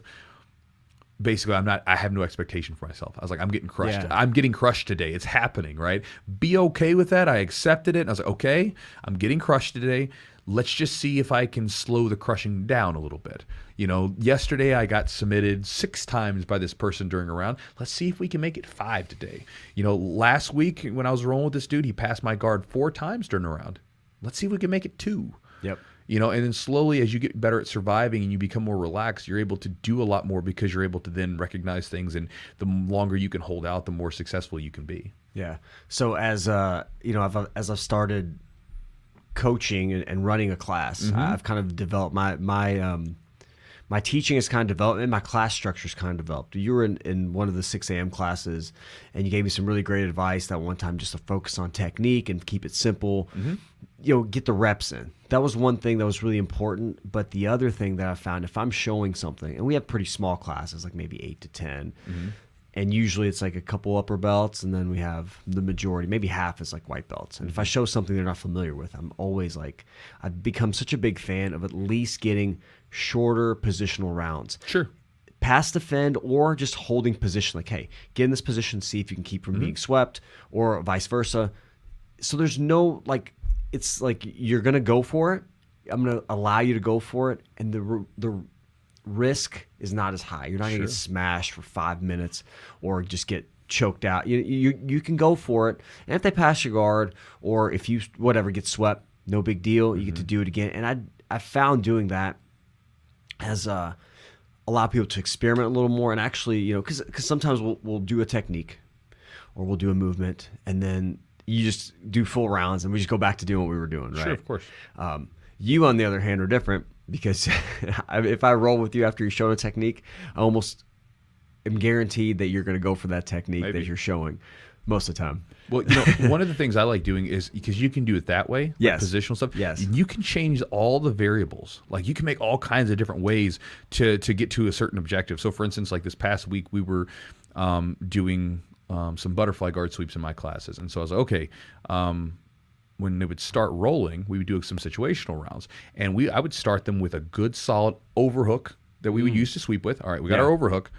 Basically, I have no expectation for myself. I was like, I'm getting crushed. Yeah. I'm getting crushed today. It's happening, right? Be okay with that. I accepted it. And I was like, okay, I'm getting crushed today. Let's just see if I can slow the crushing down a little bit. You know, yesterday I got submitted 6 times by this person during a round. Let's see if we can make it 5 today. You know, last week when I was rolling with this dude, he passed my guard 4 times during a round. Let's see if we can make it 2. Yep. You know, and then slowly as you get better at surviving and you become more relaxed, you're able to do a lot more because you're able to then recognize things, and the longer you can hold out, the more successful you can be. Yeah. So as you know, as I've started coaching and running a class. I've kind of developed my teaching is kind of developed, and my class structure is kind of developed. You were in one of the 6 a.m. classes, and you gave me some really great advice that one time, just to focus on technique and keep it simple. Get the reps in. That was one thing that was really important. But the other thing that I found, if I'm showing something, and we have pretty small classes, like maybe 8 to 10, and usually it's like a couple upper belts, and then we have the majority, maybe half is like white belts. And if I show something they're not familiar with, I'm always like, I've become such a big fan of at least getting shorter positional rounds. Sure. Pass defend or just holding position. Like, hey, get in this position, see if you can keep from being swept, or vice versa. So there's no, like, it's like you're going to go for it. I'm going to allow you to go for it. And the risk is not as high. You're not going to get smashed for 5 minutes or just get choked out. You can go for it. And if they pass your guard, or if you, whatever, get swept, no big deal. You get to do it again. And I found doing that has allowed people to experiment a little more, and actually, because sometimes we'll do a technique or we'll do a movement, and then you just do full rounds and we just go back to doing what we were doing, right? Sure, of course. You, on the other hand, are different, because if I roll with you after you've shown a technique, I almost am guaranteed that you're going to go for that technique that you're showing most of the time. Well, one of the things I like doing is, because you can do it that way, like positional stuff. Yes. You can change all the variables. Like, you can make all kinds of different ways to get to a certain objective. So, for instance, like this past week, we were doing some butterfly guard sweeps in my classes. And so I was like, okay, when they would start rolling, we would do some situational rounds. And I would start them with a good, solid overhook that we would use to sweep with. All right, we got our overhook.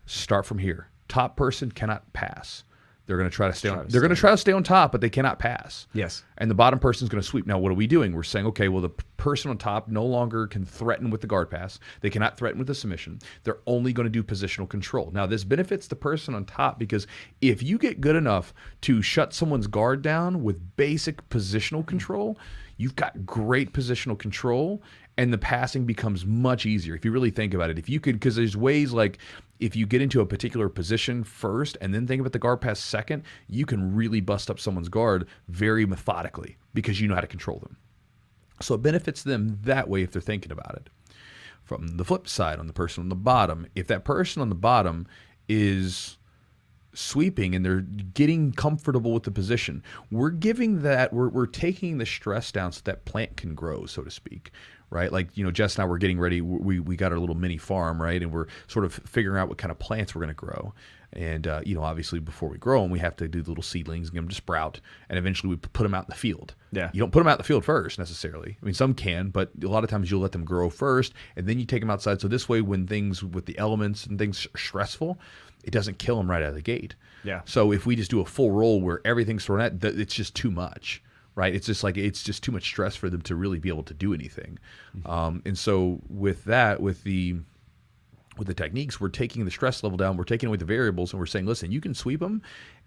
Start from here. Top person cannot pass. They're going to try to stay on. They're going to try to stay on top, but they cannot pass. Yes. And the bottom person is going to sweep. Now, what are we doing? We're saying, okay, well, the person on top no longer can threaten with the guard pass. They cannot threaten with the submission. They're only going to do positional control. Now, this benefits the person on top, because if you get good enough to shut someone's guard down with basic positional control, you've got great positional control, and the passing becomes much easier. If you really think about it, if you could, because there's ways, like, if you get into a particular position first and then think about the guard pass second, you can really bust up someone's guard very methodically, because you know how to control them. So it benefits them that way if they're thinking about it. From the flip side, on the person on the bottom, if that person on the bottom is sweeping and they're getting comfortable with the position, we're giving that, we're taking the stress down so that plant can grow, so to speak. Right? Like, Jess and I were getting ready. We got our little mini farm, right? And we're sort of figuring out what kind of plants we're going to grow. And, obviously before we grow them, we have to do the little seedlings and get them to sprout. And eventually we put them out in the field. Yeah. You don't put them out in the field first necessarily. I mean, some can, but a lot of times you'll let them grow first and then you take them outside. So this way, when things with the elements and things are stressful, it doesn't kill them right out of the gate. Yeah. So if we just do a full roll where everything's thrown at, it's just too much. Right, it's just too much stress for them to really be able to do anything, and so with that, with the techniques, we're taking the stress level down, we're taking away the variables, and we're saying, listen, you can sweep them,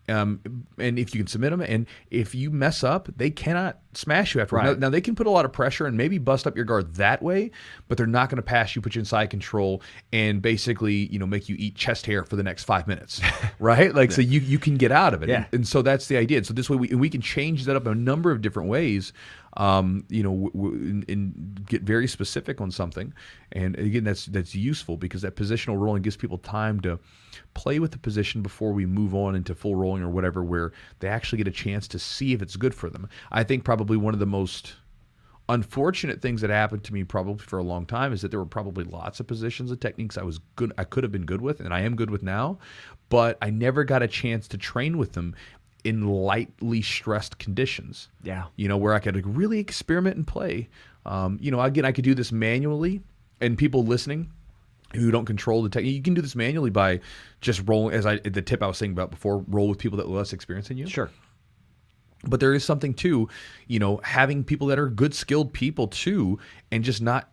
and if you can submit them, and if you mess up, they cannot smash you afterward. Right. Now they can put a lot of pressure and maybe bust up your guard that way, but they're not going to pass you, put you in side control, and basically make you eat chest hair for the next 5 minutes, right? Like, so you can get out of it, and so that's the idea. And so this way we can change that up in a number of different ways. And get very specific on something, and again, that's useful, because that positional rolling gives people time to play with the position before we move on into full rolling or whatever, where they actually get a chance to see if it's good for them. I think probably one of the most unfortunate things that happened to me probably for a long time is that there were probably lots of positions and techniques I could have been good with, and I am good with now, but I never got a chance to train with them in lightly stressed conditions. Yeah. Where I could really experiment and play. Again, I could do this manually, and people listening who don't control the technique, you can do this manually by just rolling, the tip I was saying about before, roll with people that are less experienced than you. Sure. But there is something to, having people that are good, skilled people too, and just not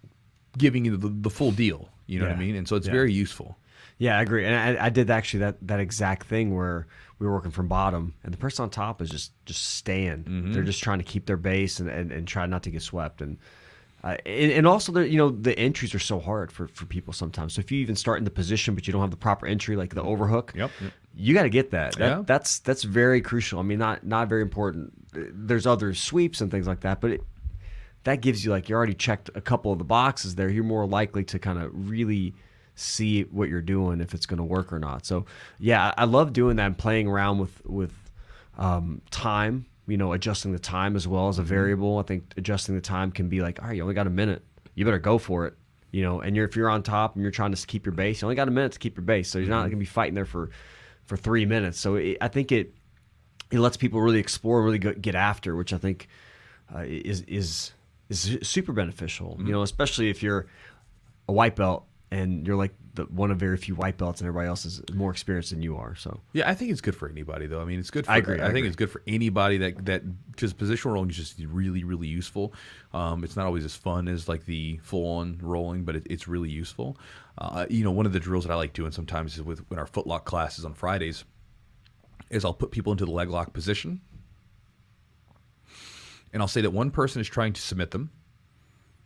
giving you the full deal. You know what I mean? And so it's very useful. Yeah, I agree. And I did actually that exact thing where we were working from bottom, and the person on top is just staying. Mm-hmm. They're just trying to keep their base and try not to get swept. And also, the entries are so hard for people sometimes. So if you even start in the position, but you don't have the proper entry, like the overhook, you got to get that. That's very crucial. I mean, not very important. There's other sweeps and things like that, but that gives you like, you already checked a couple of the boxes there. You're more likely to kind of really see what you're doing, if it's going to work or not. So yeah, I love doing that and playing around with time, adjusting the time as well as a variable. I think adjusting the time can be like, all right, you only got a minute. You better go for it. And if you're on top and you're trying to keep your base, you only got a minute to keep your base. So you're not going to be fighting there for 3 minutes. So I think it lets people really explore, really get after, which I think is super beneficial. Especially if you're a white belt and you're like one of very few white belts and everybody else is more experienced than you are. So yeah, I think it's good for anybody though. I mean, it's good for, I agree. I think it's good for anybody that because positional rolling is just really, really useful. It's not always as fun as like the full on rolling, but it's really useful. One of the drills that I like doing sometimes is when our footlock classes on Fridays is I'll put people into the leg lock position and I'll say that one person is trying to submit them,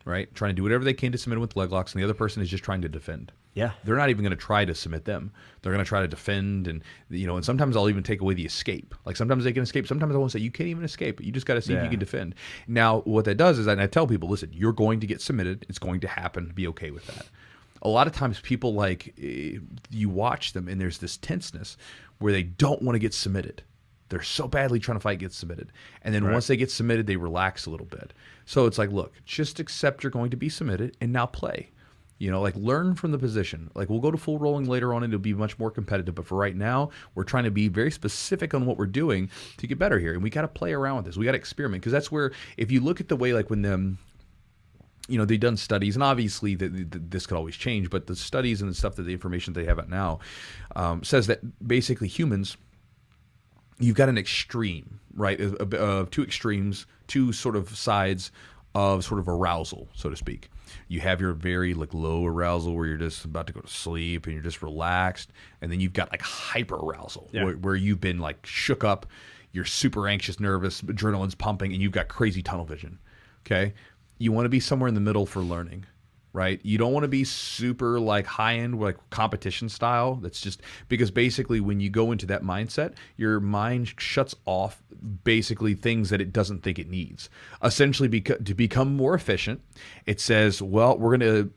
right? Trying to do whatever they can to submit with leg locks, and the other person is just trying to defend. Yeah. They're not even going to try to submit them. They're going to try to defend, and and sometimes I'll even take away the escape. Like sometimes they can escape. Sometimes I won't say you can't even escape. You just got to see if you can defend. Now, what that does is I tell people, listen, you're going to get submitted. It's going to happen. Be okay with that. A lot of times people you watch them and there's this tenseness where they don't want to get submitted. They're so badly trying to fight get submitted. And then once they get submitted, they relax a little bit. So it's like, look, just accept you're going to be submitted and now play. Learn from the position. Like we'll go to full rolling later on and it'll be much more competitive. But for right now, we're trying to be very specific on what we're doing to get better here. And we got to play around with this. We got to experiment. Because that's where, if you look at the way like when they've done studies, and obviously this could always change, but the studies and the stuff that the information they have out now says that basically humans, you've got an extreme, right? Two extremes, two sort of sides of sort of arousal, so to speak. You have your very low arousal where you're just about to go to sleep and you're just relaxed. And then you've got like hyper arousal where you've been like shook up, you're super anxious, nervous, adrenaline's pumping, and you've got crazy tunnel vision. Okay. You want to be somewhere in the middle for learning, right? You don't want to be super like high end, like competition style. That's just because basically when you go into that mindset, your mind shuts off basically things that it doesn't think it needs. Essentially, to become more efficient, it says, well, we're going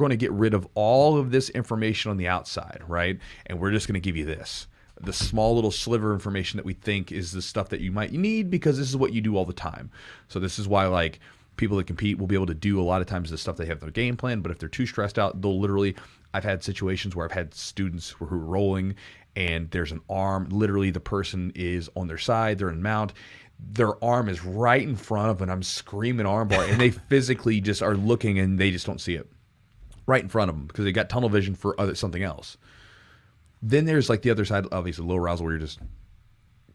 to get rid of all of this information on the outside, right? And we're just going to give you this. The small little sliver information that we think is the stuff that you might need because this is what you do all the time. So this is why like people that compete will be able to do a lot of times the stuff they have in their game plan, but if they're too stressed out, they'll literally, I've had situations where I've had students who are rolling and there's an arm, literally the person is on their side, they're in mount, their arm is right in front of them, and I'm screaming armbar, and they physically just are looking and they just don't see it right in front of them because they got tunnel vision for something else. Then there's like the other side, obviously low arousal, where you're just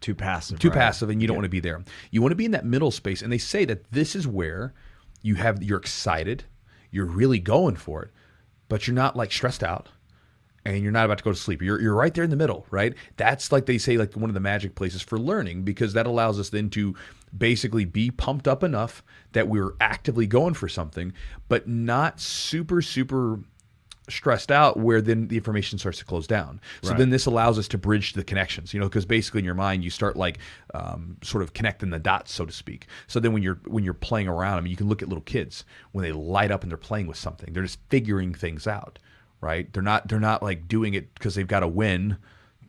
too passive, and you don't want to be there. You want to be in that middle space, and they say that this is where you're excited, you're really going for it, but you're not like stressed out, and you're not about to go to sleep. You're right there in the middle, right? That's like they say like one of the magic places for learning, because that allows us then to basically be pumped up enough that we're actively going for something, but not super stressed out where then the information starts to close down. So then this allows us to bridge the connections, because basically in your mind you start like sort of connecting the dots, so to speak. So then when you're playing around, I mean, you can look at little kids when they light up and they're playing with something. They're just figuring things out, right? They're not like doing it because they've got to win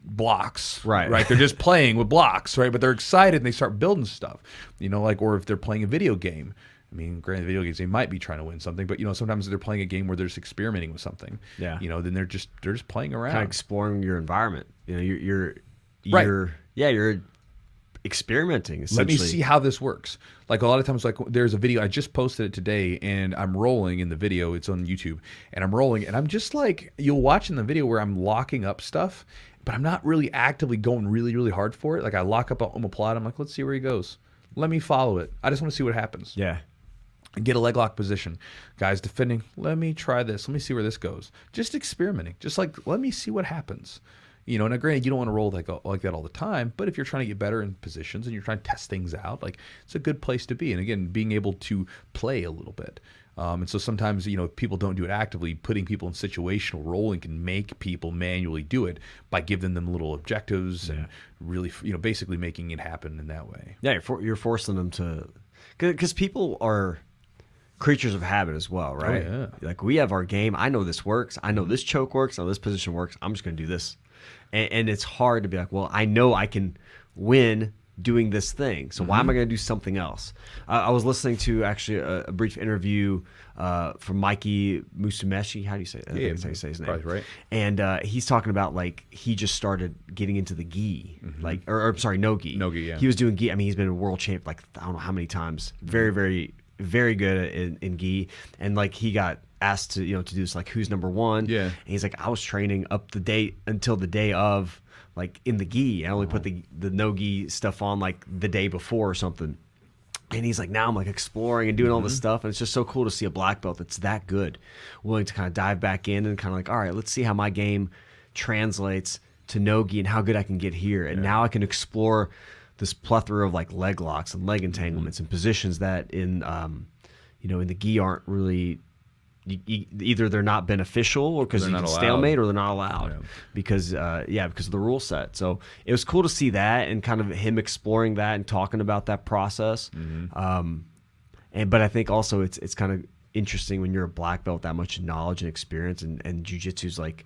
blocks, right? They're just playing with blocks, right? But they're excited and they start building stuff, like, or if they're playing a video game. I mean, granted, video games, they might be trying to win something, but sometimes they're playing a game where they're just experimenting with something. Yeah. Then they're just playing around, kind of exploring your environment. You're experimenting. Essentially. Let me see how this works. Like a lot of times, like there's a video I just posted it today, and I'm rolling in the video. It's on YouTube, and I'm rolling, and I'm just like, you'll watch in the video where I'm locking up stuff, but I'm not really actively going really, really hard for it. Like I lock up a plot. I'm like, let's see where he goes. Let me follow it. I just want to see what happens. Yeah. Get a leg lock position. Guys defending, let me try this. Let me see where this goes. Just experimenting. Just like, let me see what happens. Now granted, you don't want to roll like that all the time, but if you're trying to get better in positions and you're trying to test things out, like it's a good place to be. And again, being able to play a little bit. And so sometimes, if people don't do it actively, putting people in situational rolling can make people manually do it by giving them little objectives and really, basically making it happen in that way. Yeah, you're forcing them to Because people are creatures of habit as well, right? yeah. Like we have our game. I know this works. I know this choke works. I know this position works. I'm just going to do this. And it's hard to be like, well, I know I can win doing this thing. So why am I going to do something else? I was listening to actually a brief interview from Mikey Musumeci. How do you say that? I think that's how you say his name. Probably right. And he's talking about like he just started getting into the gi, like or sorry, no gi. No gi, yeah. He was doing gi. I mean, he's been a world champ like I don't know how many times. Very, very, very good in gi. And like he got asked to to do this like who's number one. Yeah. And he's like, I was training up the day until the day of like in the gi. I only put the no gi stuff on like the day before or something. And he's like, now I'm like exploring and doing all this stuff. And it's just so cool to see a black belt that's that good, willing to kind of dive back in and kind of like, all right, let's see how my game translates to no-gi and how good I can get here. And now I can explore this plethora of like leg locks and leg entanglements and positions that in, in the gi aren't really, either they're not beneficial or because you can stalemate or they're not allowed because of the rule set. So it was cool to see that and kind of him exploring that and talking about that process. But I think also it's kind of interesting when you're a black belt, that much knowledge and experience and jiu-jitsu's like,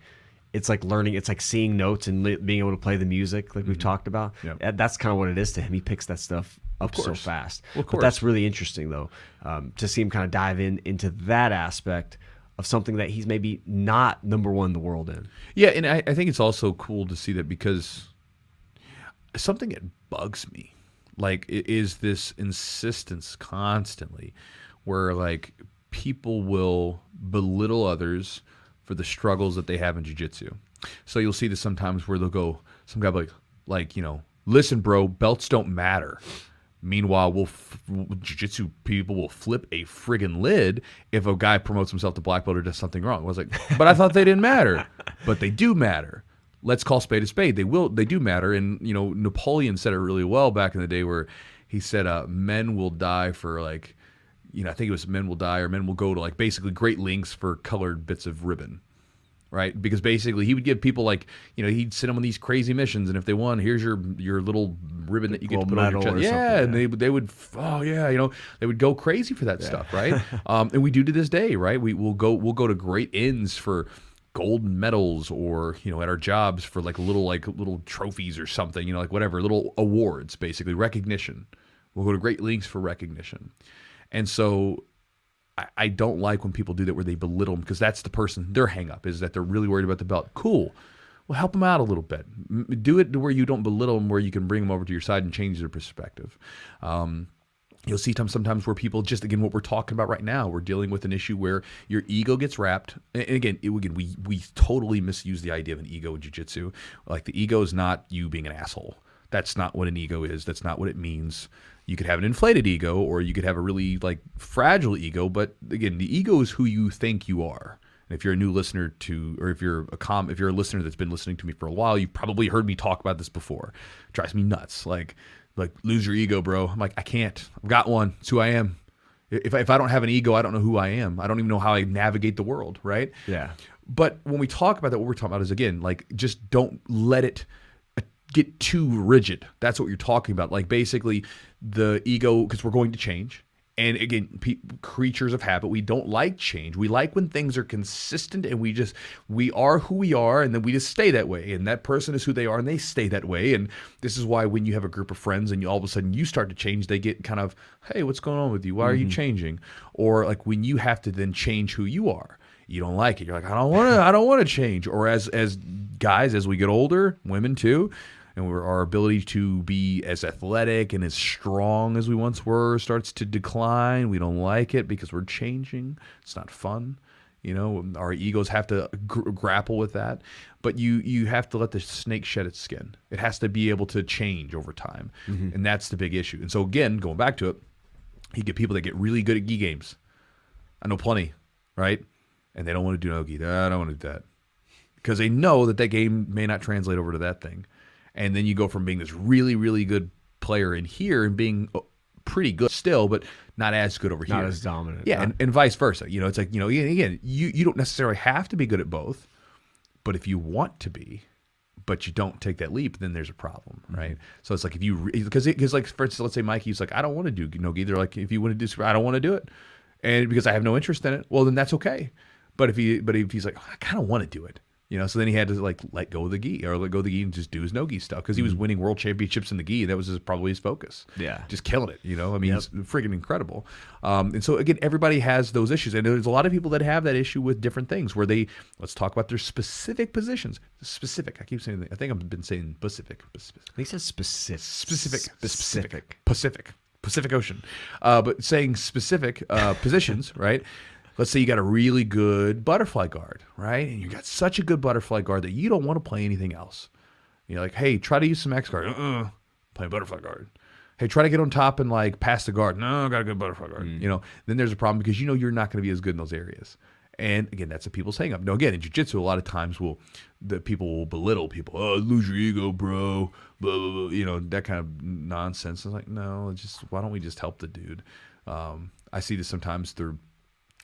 it's like learning, it's like seeing notes and being able to play the music like we've talked about. That's kind of what it is to him. He picks that stuff up so fast. But that's really interesting though, to see him kind of dive into that aspect of something that he's maybe not number one in the world in. Yeah, and I think it's also cool to see that because something that bugs me, like, is this insistence constantly where like people will belittle others for the struggles that they have in jiu-jitsu. So you'll see this sometimes where they'll go, some guy like listen, bro, belts don't matter. Meanwhile, jiu-jitsu people will flip a friggin' lid if a guy promotes himself to black belt or does something wrong. I was like, but I thought they didn't matter. But they do matter. Let's call spade a spade. They do matter. And Napoleon said it really well back in the day where he said men will die for like, I think it was men will die or men will go to like basically great lengths for colored bits of ribbon. Right, because basically he would give people like he'd send them on these crazy missions, and if they won, here's your little ribbon that you get to put on your chest. Yeah, and they would they would go crazy for that stuff, right? And we do to this day, right? We'll go to great ends for golden medals or at our jobs for like little trophies or something, like whatever, little awards, basically recognition. We'll go to great lengths for recognition, and so. I don't like when people do that where they belittle them because that's the person, their hang up is that they're really worried about the belt. Cool. Well, help them out a little bit. Do it to where you don't belittle them, where you can bring them over to your side and change their perspective. You'll see sometimes where people just, again, what we're talking about right now, we're dealing with an issue where your ego gets wrapped. And again, we totally misuse the idea of an ego in jiu-jitsu. Like the ego is not you being an asshole. That's not what an ego is. That's not what it means. You could have an inflated ego or you could have a really like fragile ego. But again, the ego is who you think you are. And if you're a new listener or if you're a listener that's been listening to me for a while, you've probably heard me talk about this before. It drives me nuts. Like lose your ego, bro. I'm like, I can't. I've got one. It's who I am. If I don't have an ego, I don't know who I am. I don't even know how I navigate the world, right? Yeah. But when we talk about that, what we're talking about is, again, like just don't let it get too rigid. That's what you're talking about. Like basically the ego, because we're going to change. And again, creatures of habit, we don't like change. We like when things are consistent and we are who we are and then we just stay that way. And that person is who they are and they stay that way. And this is why when you have a group of friends and all of a sudden you start to change, they get kind of, hey, what's going on with you? Why are you changing? Or like when you have to then change who you are. You don't like it. You're like, I don't want to change. Or as guys, as we get older, women too, and our ability to be as athletic and as strong as we once were starts to decline. We don't like it because we're changing. It's not fun. Our egos have to grapple with that. But you have to let the snake shed its skin. It has to be able to change over time. And that's the big issue. And so again, going back to it, you get people that get really good at gi games. I know plenty, right? And they don't want to do no gi. I don't want to do that. Because they know that game may not translate over to that thing. And then you go from being this really, really good player in here and being pretty good still, but not as good over here. Not as dominant. Yeah, and vice versa. It's like, again, you don't necessarily have to be good at both, but if you want to be, but you don't take that leap, then there's a problem, right? So it's like if you because like for instance, let's say Mikey's like, I don't want to do no-gi. They're like, if you want to do, I don't want to do it, and because I have no interest in it, well then that's okay. But if he's like, I kind of want to do it, so then he had to like let go of the gi or let go of the gi and just do his no-gi stuff because he was winning world championships in the gi. That was probably his focus. Yeah, just killing it. I mean, it's freaking incredible. And so again, everybody has those issues, and there's a lot of people that have that issue with different things where let's talk about their specific positions. Specific. I keep saying that. I think I've been saying Pacific. I think it says specific. Pacific Ocean. But saying specific positions, right? Let's say you got a really good butterfly guard, right? And you got such a good butterfly guard that you don't want to play anything else. You're like, hey, try to use some X guard. Play butterfly guard. Hey, try to get on top and like pass the guard. No, I got a good butterfly guard. Then there's a problem because you're not going to be as good in those areas. And again, that's a people's hang up. Now, again, in jiu-jitsu, a lot of times the people will belittle people. Oh, lose your ego, bro. Blah, blah, blah. That kind of nonsense. I was like, no, why don't we just help the dude? I see this sometimes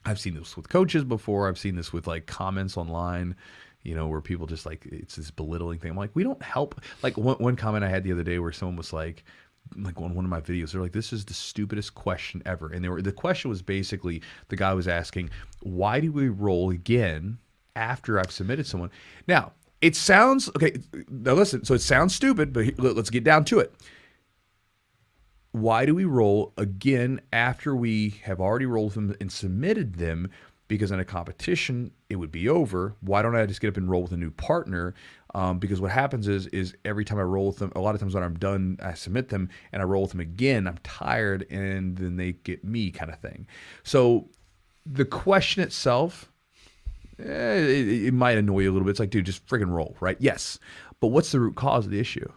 I've seen this with coaches before. I've seen this with like comments online, where people just like, it's this belittling thing. I'm like, we don't help. Like one comment I had the other day where someone was like on one of my videos, they're like, this is the stupidest question ever. And the question was basically, the guy was asking, why do we roll again after I've submitted someone? Now, it sounds, okay, now listen, so it sounds stupid, but let's get down to it. Why do we roll again after we have already rolled them and submitted them? Because in a competition, it would be over. Why don't I just get up and roll with a new partner? Because what happens is every time I roll with them, a lot of times when I'm done, I submit them and I roll with them again, I'm tired, and then they get me kind of thing. So the question itself, it might annoy you a little bit. It's like, dude, just friggin' roll, right? Yes. But what's the root cause of the issue?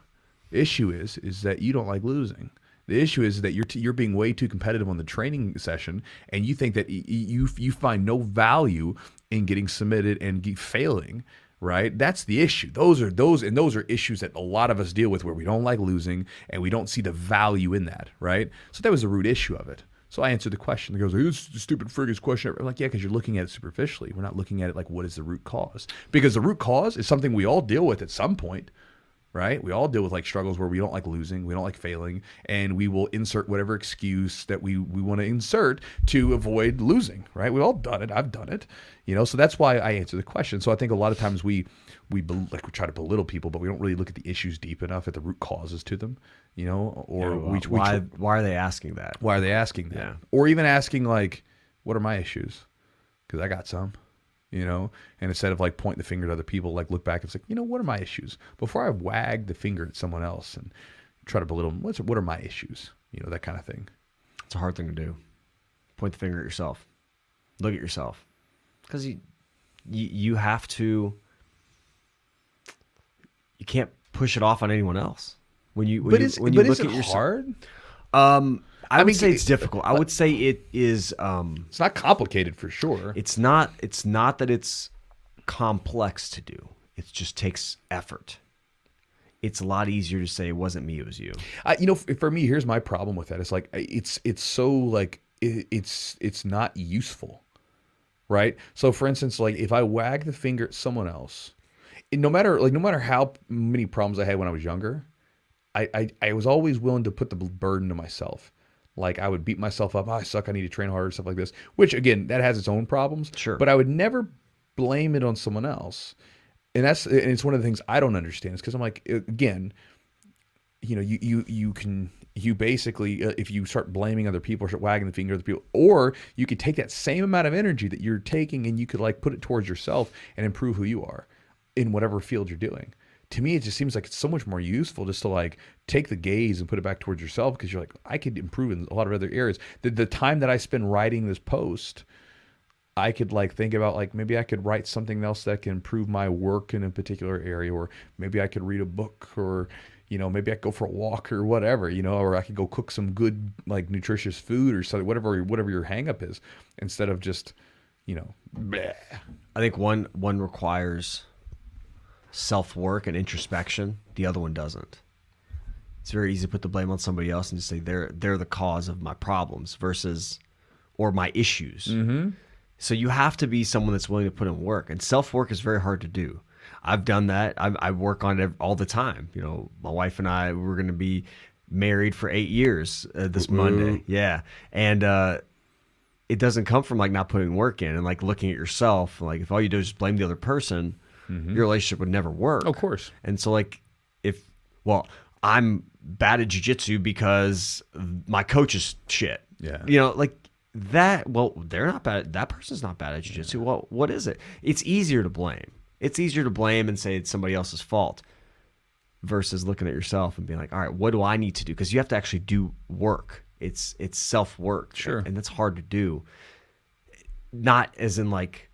The issue is that you don't like losing. The issue is that you're being way too competitive on the training session, and you think that you find no value in getting submitted and failing, right? That's the issue. Those are issues that a lot of us deal with, where we don't like losing and we don't see the value in that, right? So that was the root issue of it. So I answered the question. It goes, "This is the stupid friggest question." I'm like, yeah, because you're looking at it superficially. We're not looking at it like, what is the root cause? Because the root cause is something we all deal with at some point. Right? We all deal with like struggles where we don't like losing, we don't like failing, and we will insert whatever excuse that we want to insert to avoid losing, right? We've all done it. I've done it, so that's why I answer the question. So I think a lot of times we try to belittle people, but we don't really look at the issues deep enough, at the root causes to them, why are they asking that? Why are they asking that? Yeah. Or even asking like, what are my issues? Because I got some. And instead of like pointing the finger at other people, like look back and say, what are my issues? Before I wag the finger at someone else and try to belittle them, what are my issues? That kind of thing. It's a hard thing to do. Point the finger at yourself. Look at yourself. Because you have to, you can't push it off on anyone else. When you look at yourself. Hard? I would say it's difficult. I would say it is. It's not complicated for sure. It's not that it's complex to do. It just takes effort. It's a lot easier to say it wasn't me, it was you. For me, here's my problem with that. It's like it's so like it's not useful, right? So for instance, like if I wag the finger at someone else, no matter how many problems I had when I was younger, I was always willing to put the burden to myself. Like I would beat myself up. Oh, I suck. I need to train harder, stuff like this. Which again, that has its own problems. Sure. But I would never blame it on someone else. And it's one of the things I don't understand. Is because I'm like, again, you basically if you start blaming other people or start wagging the finger at other people, or you could take that same amount of energy that you're taking and you could like put it towards yourself and improve who you are in whatever field you're doing. To me, it just seems like it's so much more useful just to like take the gaze and put it back towards yourself, because you're like, I could improve in a lot of other areas. The time that I spend writing this post, I could like think about like maybe I could write something else that can improve my work in a particular area, or maybe I could read a book, or maybe I could go for a walk or whatever, or I could go cook some good like nutritious food or something, whatever your hang up is, instead of just bleh. I think one requires self-work and introspection. The other one doesn't. It's very easy to put the blame on somebody else and just say they're the cause of my problems or my issues. Mm-hmm. So you have to be someone that's willing to put in work, and self-work is very hard to do. I've done that. I work on it all the time. You know, my wife and I, we're going to be married for 8 years this Monday. Yeah. And it doesn't come from like not putting work in and like looking at yourself. Like if all you do is just blame the other person, your relationship would never work. Of course. And so like I'm bad at jiu-jitsu because my coach is shit. Yeah. You know, like that, well, they're not bad. That person's not bad at jiu-jitsu. Well, what is it? It's easier to blame. It's easier to blame and say it's somebody else's fault versus looking at yourself and being like, all right, what do I need to do? Because you have to actually do work. It's self-work. Sure. And that's hard to do. Not as in like...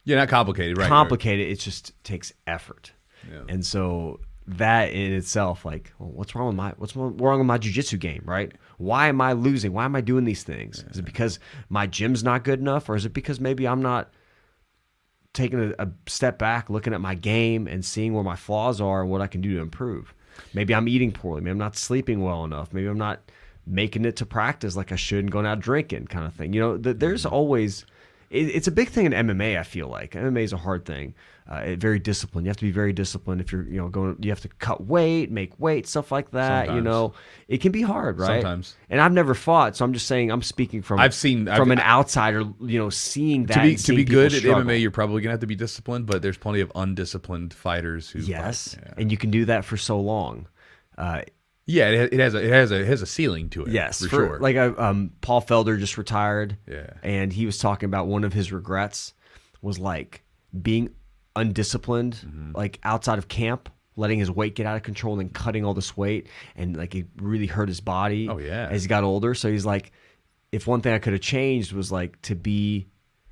Yeah, not complicated, right? Complicated. It just takes effort. Yeah. And so that in itself, like, well, what's wrong with my jiu-jitsu game, right? Why am I losing? Why am I doing these things? Yeah. Is it because my gym's not good enough, or is it because maybe I'm not taking a step back, looking at my game and seeing where my flaws are and what I can do to improve? Maybe I'm eating poorly. Maybe I'm not sleeping well enough. Maybe I'm not making it to practice like I should and going out drinking, kind of thing. You know, there's always... It's a big thing in MMA, I feel like. MMA is a hard thing. Very disciplined. You have to be very disciplined if you're, going. You have to cut weight, make weight, stuff like that. Sometimes. It can be hard, right? Sometimes. And I've never fought, so I'm just saying I'm speaking from an outsider, seeing that. To be good at MMA, you're probably gonna have to be disciplined, but there's plenty of undisciplined fighters who. Yes, fight. Yeah. And you can do that for so long. Yeah, it has a ceiling to it. Yes, for sure. Like Paul Felder just retired. Yeah, and he was talking about one of his regrets was like being undisciplined, like outside of camp, letting his weight get out of control and then cutting all this weight, and like it really hurt his body. Oh yeah, as he got older. So he's like, if one thing I could have changed was like to be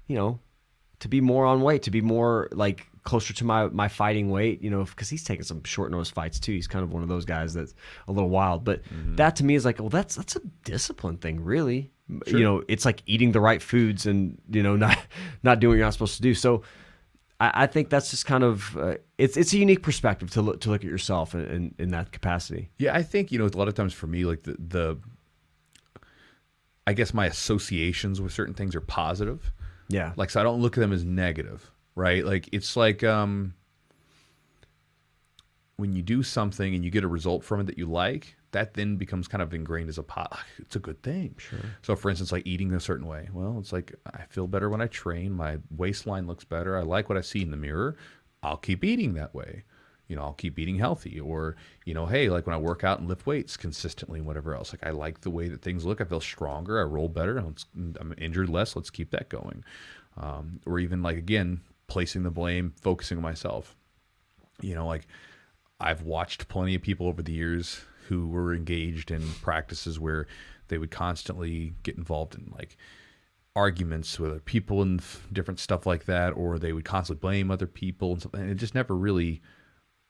more on weight, to be more like closer to my fighting weight, because he's taking some short-nosed fights too. He's kind of one of those guys that's a little wild. But that to me is like, well, that's a discipline thing, really. Sure. It's like eating the right foods and, not doing what you're not supposed to do. So I think that's just kind of, it's a unique perspective to look at yourself in that capacity. Yeah, I think, a lot of times for me, like I guess my associations with certain things are positive. Yeah. Like, so I don't look at them as negative. Right? Like, it's like when you do something and you get a result from it that you like, that then becomes kind of ingrained as it's a good thing. Sure. So, for instance, like eating a certain way. Well, it's like I feel better when I train. My waistline looks better. I like what I see in the mirror. I'll keep eating that way. I'll keep eating healthy. Or, hey, like when I work out and lift weights consistently and whatever else, like I like the way that things look. I feel stronger. I roll better. I'm injured less. Let's keep that going. Or even like, again, placing the blame, focusing on myself. Like I've watched plenty of people over the years who were engaged in practices where they would constantly get involved in like arguments with other people and different stuff like that, or they would constantly blame other people and something. And it just never really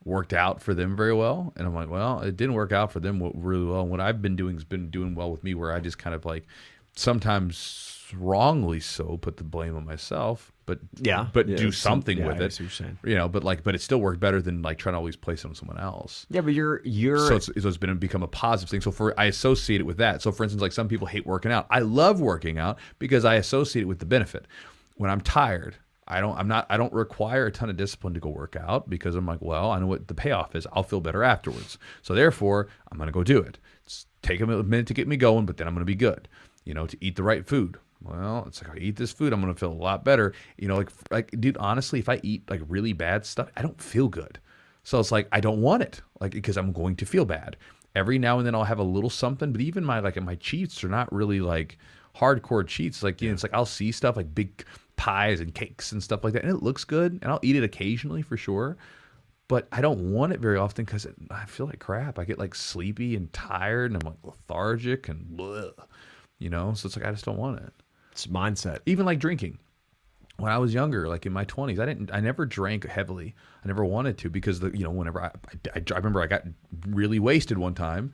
worked out for them very well. And I'm like, well, it didn't work out for them really well. And what I've been doing has been doing well with me, where I just kind of like sometimes wrongly so put the blame on myself, but do something with it. But it still worked better than like trying to always place it on someone else. Yeah, but you're so it's become a positive thing. So I associate it with that. So for instance, like some people hate working out. I love working out because I associate it with the benefit. When I'm tired, I don't require a ton of discipline to go work out because I'm like, well, I know what the payoff is. I'll feel better afterwards. So therefore, I'm going to go do it. It's take a minute to get me going, but then I'm going to be good. To eat the right food. Well, it's like I eat this food, I'm going to feel a lot better. Like, dude, honestly, if I eat like really bad stuff, I don't feel good. So it's like, I don't want it, like, because I'm going to feel bad. Every now and then I'll have a little something, but even my cheats are not really like hardcore cheats. Like, it's like I'll see stuff like big pies and cakes and stuff like that, and it looks good, and I'll eat it occasionally for sure. But I don't want it very often because I feel like crap. I get like sleepy and tired, and I'm like lethargic and blah, so it's like, I just don't want it. It's mindset. Even like drinking. When I was younger, like in my 20s, I never drank heavily. I never wanted to because whenever I remember I got really wasted one time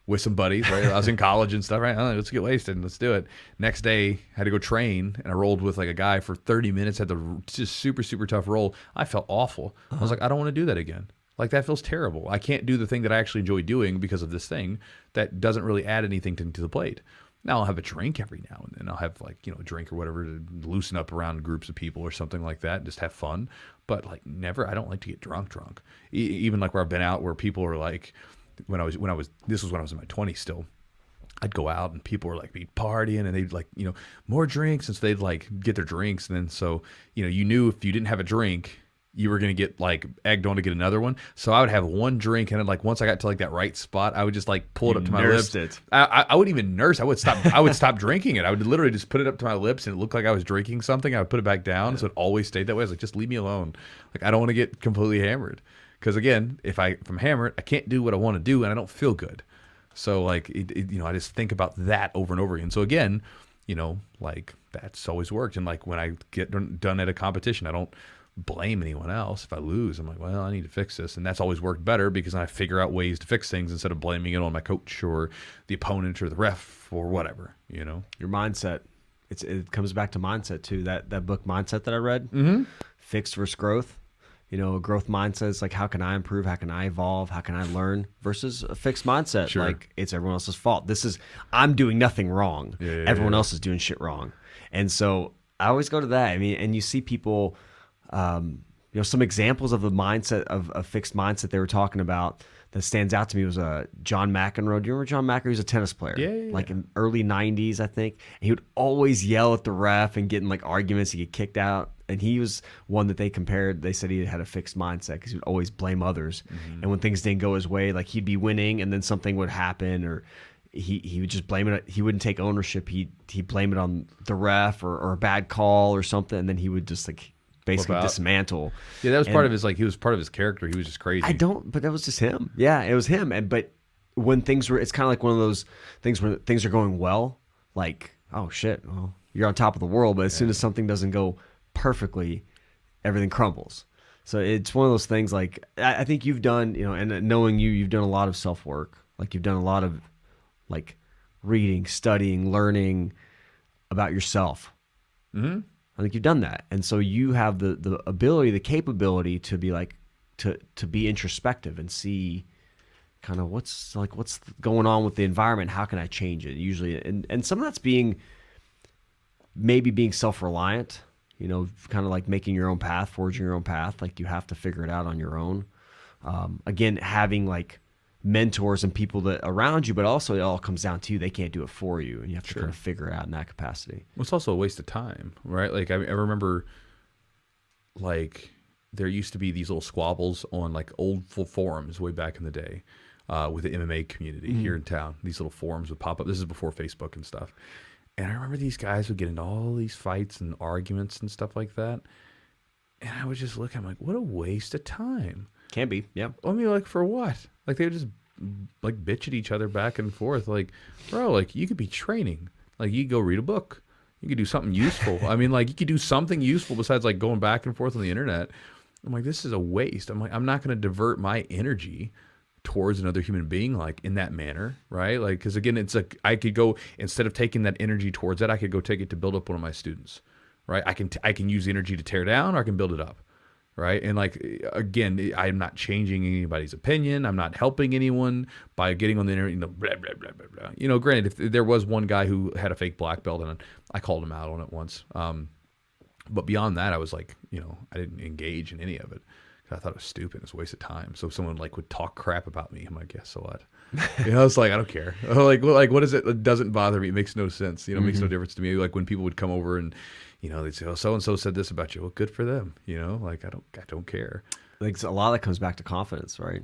with some buddies, right? I was in college and stuff, right? Oh, let's get wasted and let's do it. Next day, I had to go train, and I rolled with like a guy for 30 minutes, had the just super, super tough roll. I felt awful. I was like, I don't want to do that again. Like, that feels terrible. I can't do the thing that I actually enjoy doing because of this thing that doesn't really add anything to the plate. Now I'll have a drink every now and then. I'll have like, a drink or whatever to loosen up around groups of people or something like that and just have fun. But like never, I don't like to get drunk. Even like where I've been out where people are like, this was when I was in my 20s still. I'd go out and people were like be partying and they'd like, more drinks. And so they'd like get their drinks. And then so, you knew if you didn't have a drink, you were going to get like egged on to get another one. So I would have one drink and then like once I got to like that right spot, I would just like pull it up to my lips. I wouldn't even nurse. I would stop drinking it. I would literally just put it up to my lips and it looked like I was drinking something. I would put it back down. So it always stayed that way. I was like, just leave me alone. Like I don't want to get completely hammered. Because again, if I'm hammered, I can't do what I want to do and I don't feel good. So like, I just think about that over and over again. So again, like that's always worked. And like when I get done at a competition, I don't blame anyone else. If I lose, I'm like, well, I need to fix this. And that's always worked better because I figure out ways to fix things instead of blaming it on my coach or the opponent or the ref or whatever, Your mindset. It comes back to mindset too. That book Mindset that I read, Fixed versus Growth. A growth mindset is like, how can I improve? How can I evolve? How can I learn? Versus a fixed mindset. Sure. Like it's everyone else's fault. I'm doing nothing wrong. Everyone else is doing shit wrong. And so I always go to that. I mean, and you see people, some examples of the mindset of a fixed mindset they were talking about that stands out to me was John McEnroe. Do you remember John McEnroe? He was a tennis player. Yeah. Like in early 90s, I think. And he would always yell at the ref and get in like arguments. He'd get kicked out. And he was one that they compared. They said he had a fixed mindset because he would always blame others. Mm-hmm. And when things didn't go his way, like he'd be winning and then something would happen or he would just blame it. He wouldn't take ownership. He'd blame it on the ref or a bad call or something. And then he would just like basically dismantle. Yeah, that was part of his, like, he was part of his character. He was just crazy. But that was just him. Yeah, it was him. But when things were, it's kind of like one of those things where things are going well, like, oh shit, well, you're on top of the world. But as soon as something doesn't go perfectly, everything crumbles. So it's one of those things like, I think you've done, and knowing you've done a lot of self-work. Like you've done a lot of like reading, studying, learning about yourself. Mm-hmm. I think you've done that. And so you have the ability, the capability to be like, to be introspective and see kind of what's going on with the environment. How can I change it? Usually, and some of that's maybe being self-reliant, kind of like making your own path, forging your own path. Like you have to figure it out on your own. Again, having like mentors and people that around you, but also it all comes down to you. They can't do it for you, and you have to kind of figure it out in that capacity. Well, it's also a waste of time, right? Like I remember, like there used to be these little squabbles on like old forums way back in the day with the MMA community here in town. These little forums would pop up. This is before Facebook and stuff. And I remember these guys would get into all these fights and arguments and stuff like that. And I would just look, I'm like, what a waste of time. Can be, yeah. I mean, like, for what? Like, they would just, like, bitch at each other back and forth. Like, bro, like, you could be training. Like, you could go read a book. You could do something useful. I mean, like, you could do something useful besides, like, going back and forth on the internet. I'm like, this is a waste. I'm like, I'm not going to divert my energy towards another human being, like, in that manner, right? Like, because, again, it's like, I could go, instead of taking that energy towards that, I could go take it to build up one of my students, right? I can use the energy to tear down, or I can build it up. Right. And like, again, I'm not changing anybody's opinion. I'm not helping anyone by getting on the internet, blah, blah, blah, blah, blah. Granted, if there was one guy who had a fake black belt and I called him out on it once. But beyond that, I was like, I didn't engage in any of it. I thought it was stupid. It's a waste of time. So if someone like would talk crap about me, I'm like, yeah, so what? It's like, I don't care. Like, what is it? It doesn't bother me. It makes no sense. It makes no difference to me. Like when people would come over and, they'd say, oh, so-and-so said this about you. Well, good for them. Like I don't care. I think a lot of that comes back to confidence, right?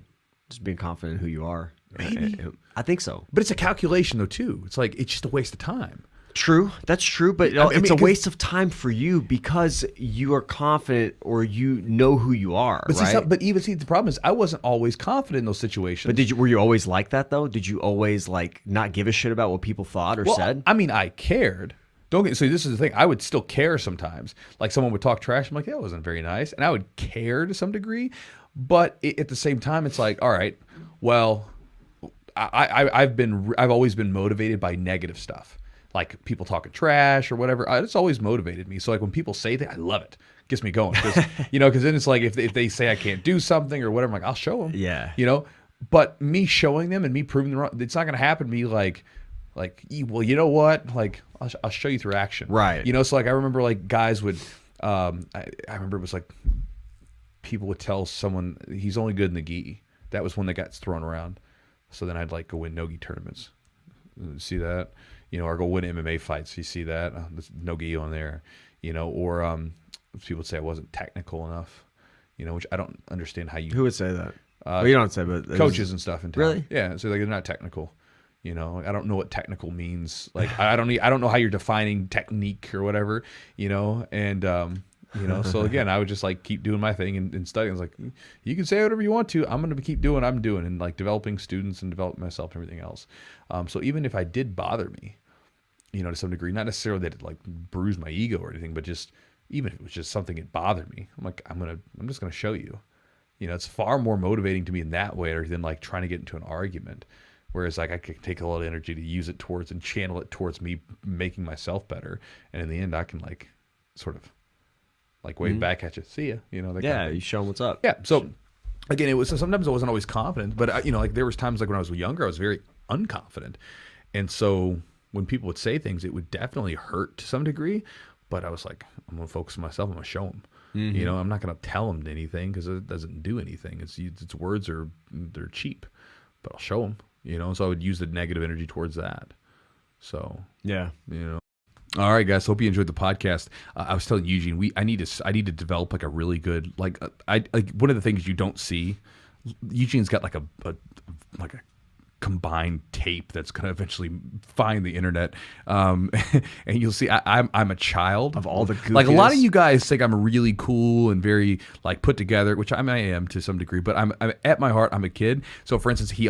Just being confident in who you are. Maybe. I think so. But it's a calculation though, too. It's like, it's just a waste of time. True. That's true. But it's a waste of time for you because you are confident or you know who you are, but right? The problem is I wasn't always confident in those situations. But were you always like that though? Did you always like not give a shit about what people thought or said? I mean, I cared. So this is the thing. I would still care sometimes. Like someone would talk trash. I'm like, that wasn't very nice. And I would care to some degree. But at the same time, it's like, all right, well, I've always been motivated by negative stuff. Like people talking trash or whatever. It's always motivated me. So like when people say that, I love it. It gets me going. Because then it's like if they say I can't do something or whatever, I'm like, I'll show them. Yeah. But me showing them and me proving them wrong, it's not going to happen to me like, like, well, you know what? Like, I'll show you through action. Right. You know, so like I remember like guys would, I remember it was like people would tell someone he's only good in the gi. That was one that got thrown around. So then I'd like go win no-gi tournaments. See that? You know, or go win MMA fights. You see that? There's no gi on there. You know, or people would say I wasn't technical enough. You know, which I don't understand how you. Who would say that? Well, you don't say, but coaches and stuff in town. Really? Yeah. So like they're not technical. You know, I don't know what technical means. Like I don't know how you're defining technique or whatever. You know, and you know, so again, I would just like keep doing my thing and studying. I was like, you can say whatever you want to. I'm going to keep doing what I'm doing and like developing students and developing myself and everything else. So even if I did bother me, you know, to some degree, not necessarily that it like bruised my ego or anything, but just even if it was just something that bothered me, I'm like, I'm just going to show you. You know, it's far more motivating to me in that way than like trying to get into an argument. Whereas like I could take a lot of energy to use it towards and channel it towards me making myself better. And in the end, I can like sort of like wave back at you. See ya. You know, that kind of thing. You show them what's up. Yeah. So again, it was sometimes I wasn't always confident, but you know, like there was times like when I was younger, I was very unconfident. And so when people would say things, it would definitely hurt to some degree. But I was like, I'm going to focus on myself. I'm going to show them. You know, I'm not going to tell them anything because it doesn't do anything. It's words they're cheap, but I'll show them. You know, so I would use the negative energy towards that. So Yeah. you know. All right, guys. Hope you enjoyed the podcast. I was telling Eugene, I need to develop like a really good like one of the things you don't see. Eugene's got like a combined tape that's going to eventually find the internet, and you'll see I'm a child Of all the like a lot of goofiness. you guys think I'm really cool and very like put together, which I am to some degree, but I'm at my heart I'm a kid. So for instance, he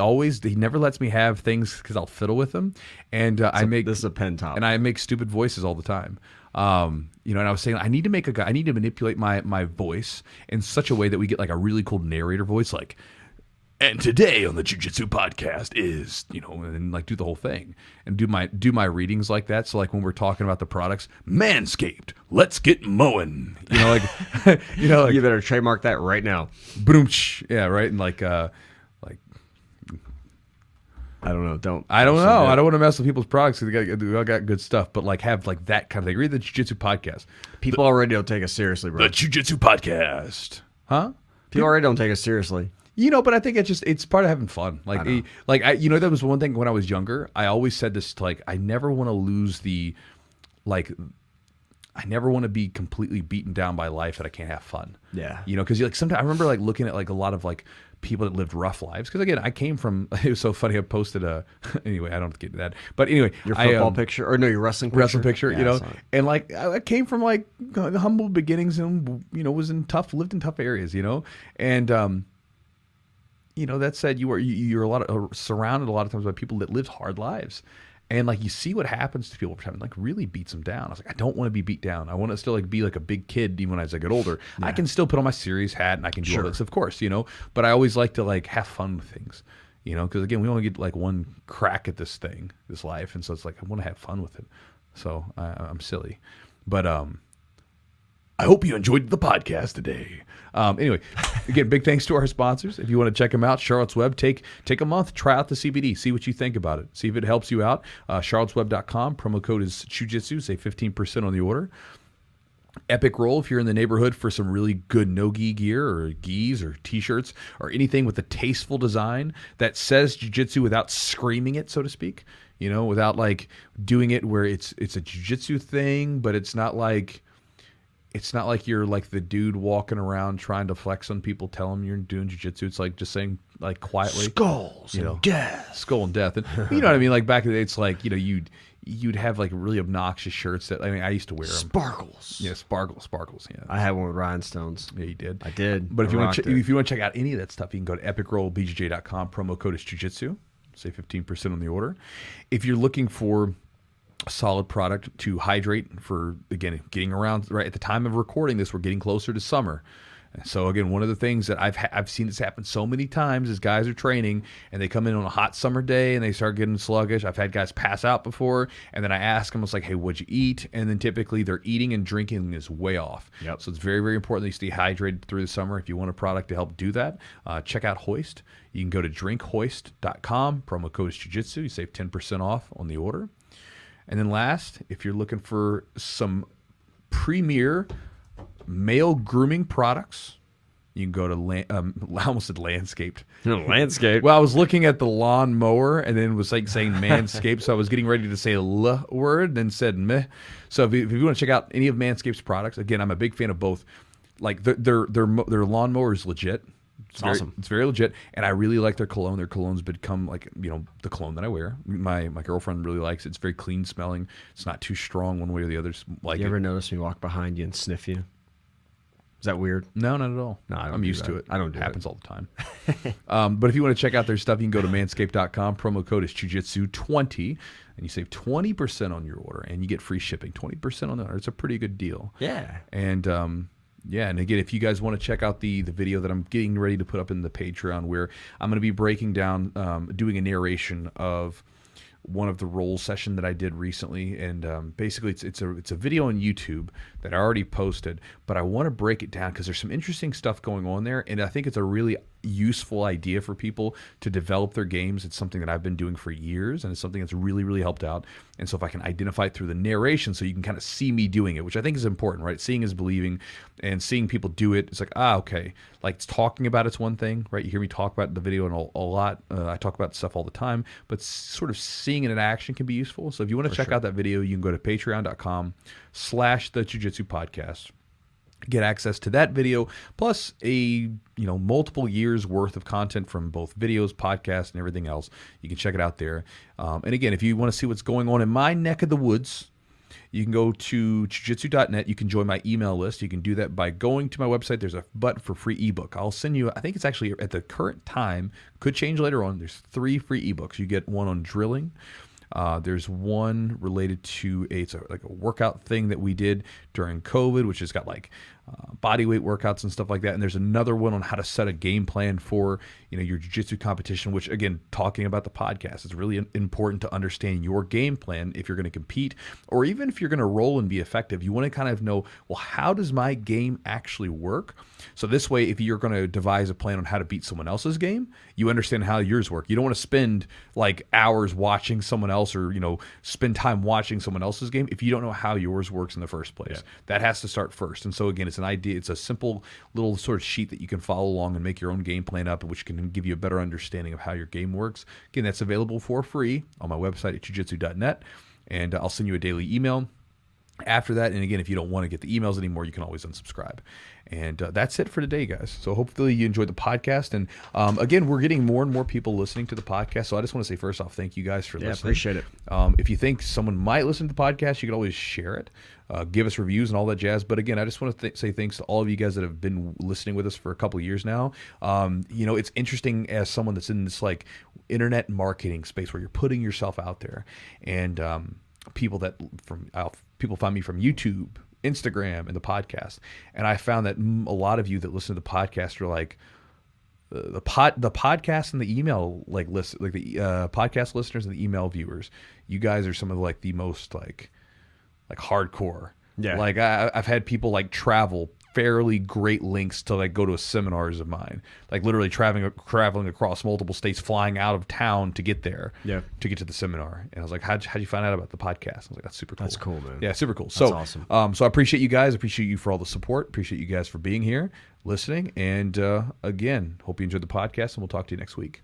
never lets me have things because I'll fiddle with them, and This is a pen top. and I make stupid voices all the time. You know, and I was saying I need to manipulate my voice in such a way that we get like a really cool narrator voice, like, and today on the Jiu-Jitsu podcast is, you know, and like do the whole thing and do my readings like that. So like when we're talking about the products, Manscaped, let's get mowing. You know, like you know, like You better trademark that right now. boom, yeah, right, and like I don't know. I don't know. I don't want to mess with people's products because they all got good stuff, but like have like that kind of thing. Read the Jiu-Jitsu podcast. People already don't take us seriously, bro. The Jiu-Jitsu podcast. Huh? People already don't take us seriously. You know, but I think it's part of having fun. Like, you know, that was one thing when I was younger. I always said this, like, I never want to lose I never want to be completely beaten down by life that I can't have fun. Yeah. You know, because like sometimes I remember like looking at like a lot of like people that lived rough lives. Because again, I came from. It was so funny. I posted anyway. I don't have to get to that. But anyway, Your football picture, or no, your wrestling picture. you Yeah, know, I saw it. and like I came from like humble beginnings and you know lived in tough areas. You know, and you know, that said, you're surrounded a lot of times by people that live hard lives, and like you see what happens to people over time, like really beats them down. I was like, I don't want to be beat down. I want to still like be like a big kid even as I get older. I can still put on my serious hat and I can do all this, of course, you know. But I always like to like have fun with things, you know, because again, we only get like one crack at this life, and so it's like I want to have fun with it. So I'm silly, but I hope you enjoyed the podcast today. Anyway, again, big thanks to our sponsors. If you want to check them out, Charlotte's Web, take a month, try out the CBD, see what you think about it, see if it helps you out. charlottesweb.com, promo code is Chewjitsu, save 15% on the order. Epic Roll, if you're in the neighborhood for some really good no-gi gear or gis or t-shirts or anything with a tasteful design that says jiu-jitsu without screaming it, so to speak, you know, without like doing it where it's a jiu-jitsu thing, but it's not like you're like the dude walking around trying to flex on people, tell them you're doing jiu-jitsu. It's like just saying like quietly, Skulls, you know, and death. skull and death. And you know what I mean? Like back in the day, it's like, you know, you'd have like really obnoxious shirts that, I mean, I used to wear them. Sparkles. Yeah, sparkles. Yeah. I had one with rhinestones. Yeah, you did. I did. But if you want rocked to it. if you want to check out any of that stuff, you can go to epicrollbjj.com. Promo code is Jiu-Jitsu. Save 15% on the order. If you're looking for a solid product to hydrate for, again, getting around right at the time of recording this, we're getting closer to summer. So again, one of the things that I've seen this happen so many times is guys are training and they come in on a hot summer day and they start getting sluggish. I've had guys pass out before, and then I ask them, it's like, hey, what'd you eat? And then typically their eating and drinking is way off. Yep. So it's very, very important that you stay hydrated through the summer. If you want a product to help do that, check out Hoist. You can go to drinkhoist.com, promo code is Jiu-Jitsu. You save 10% off on the order. And then last, if you're looking for some premier male grooming products, you can go to I almost said Landscaped. Landscaped. Well, I was looking at the lawn mower and then was like saying Manscaped, so I was getting ready to say the word, then said meh. So if you want to check out any of Manscaped's products, again, I'm a big fan of both. Like their lawn mower is legit. It's awesome. It's very legit, and I really like their cologne. Their cologne's become like, the cologne that I wear. My girlfriend really likes it. It's very clean smelling. It's not too strong one way or the other. You ever notice me walk behind you and sniff you? Is that weird? No, not at all. No, I'm used to it. I don't do it. Happens all the time. But if you want to check out their stuff, you can go to manscaped.com. Promo code is Jiu-Jitsu20, and you save 20% on your order, and you get free shipping. 20% on the order. It's a pretty good deal. Yeah. And and again, if you guys want to check out the video that I'm getting ready to put up in the Patreon, where I'm going to be breaking down, doing a narration of one of the roll session that I did recently, and basically it's a video on YouTube that I already posted, but I want to break it down because there's some interesting stuff going on there, and I think it's a really useful idea for people to develop their games. It's something that I've been doing for years, and it's something that's really, really helped out. And so if I can identify it through the narration, so you can kind of see me doing it, which I think is important, right? Seeing is believing, and seeing people do it, it's like, okay. Like, talking about it's one thing, right? You hear me talk about the video and a lot. I talk about stuff all the time, but sort of seeing it in action can be useful. So if you want to check out that video, you can go to patreon.com/the Jiu-Jitsu podcast. Get access to that video, plus a multiple years worth of content from both videos, podcasts, and everything else. You can check it out there. And again, if you want to see what's going on in my neck of the woods, you can go to jiu-jitsu.net. You can join my email list. You can do that by going to my website. There's a button for free ebook. I'll send you, I think it's actually at the current time, could change later on. There's 3 free ebooks. You get one on drilling. There's one related to it's like a workout thing that we did during COVID, which has got like body weight workouts and stuff like that. And there's another one on how to set a game plan for your jiu-jitsu competition, which, again, talking about the podcast, it's really important to understand your game plan if you're going to compete, or even if you're going to roll and be effective. You want to kind of know, well, how does my game actually work? So this way, if you're going to devise a plan on how to beat someone else's game, you understand how yours work. You don't want to spend like hours watching someone else, or spend time watching someone else's game if you don't know how yours works in the first place. Yeah. That has to start first. And so again, it's an idea. It's a simple little sort of sheet that you can follow along and make your own game plan up, which can give you a better understanding of how your game works. Again, that's available for free on my website at jiu-jitsu.net, and I'll send you a daily email after that. And again, if you don't want to get the emails anymore, you can always unsubscribe. And that's it for today, guys. So hopefully you enjoyed the podcast. And again, we're getting more and more people listening to the podcast. So I just want to say, first off, thank you guys for listening. Appreciate it. If you think someone might listen to the podcast, you can always share it. Give us reviews and all that jazz. But again, I just want to say thanks to all of you guys that have been listening with us for a couple of years now. It's interesting as someone that's in this like internet marketing space where you're putting yourself out there, and people find me from YouTube, Instagram, and the podcast. And I found that a lot of you that listen to the podcast are like, the podcast and the email podcast listeners and the email viewers. You guys are some of like the most like hardcore. Yeah. Like I've had people like travel fairly great lengths to like go to seminars of mine, like literally traveling across multiple states, flying out of town to get there, to get to the seminar. And I was like, how'd you find out about the podcast? I was like, that's super cool. That's cool, man. Yeah, super cool. That's so awesome. So I appreciate you guys. Appreciate you for all the support. Appreciate you guys for being here, listening. And again, hope you enjoyed the podcast, and we'll talk to you next week.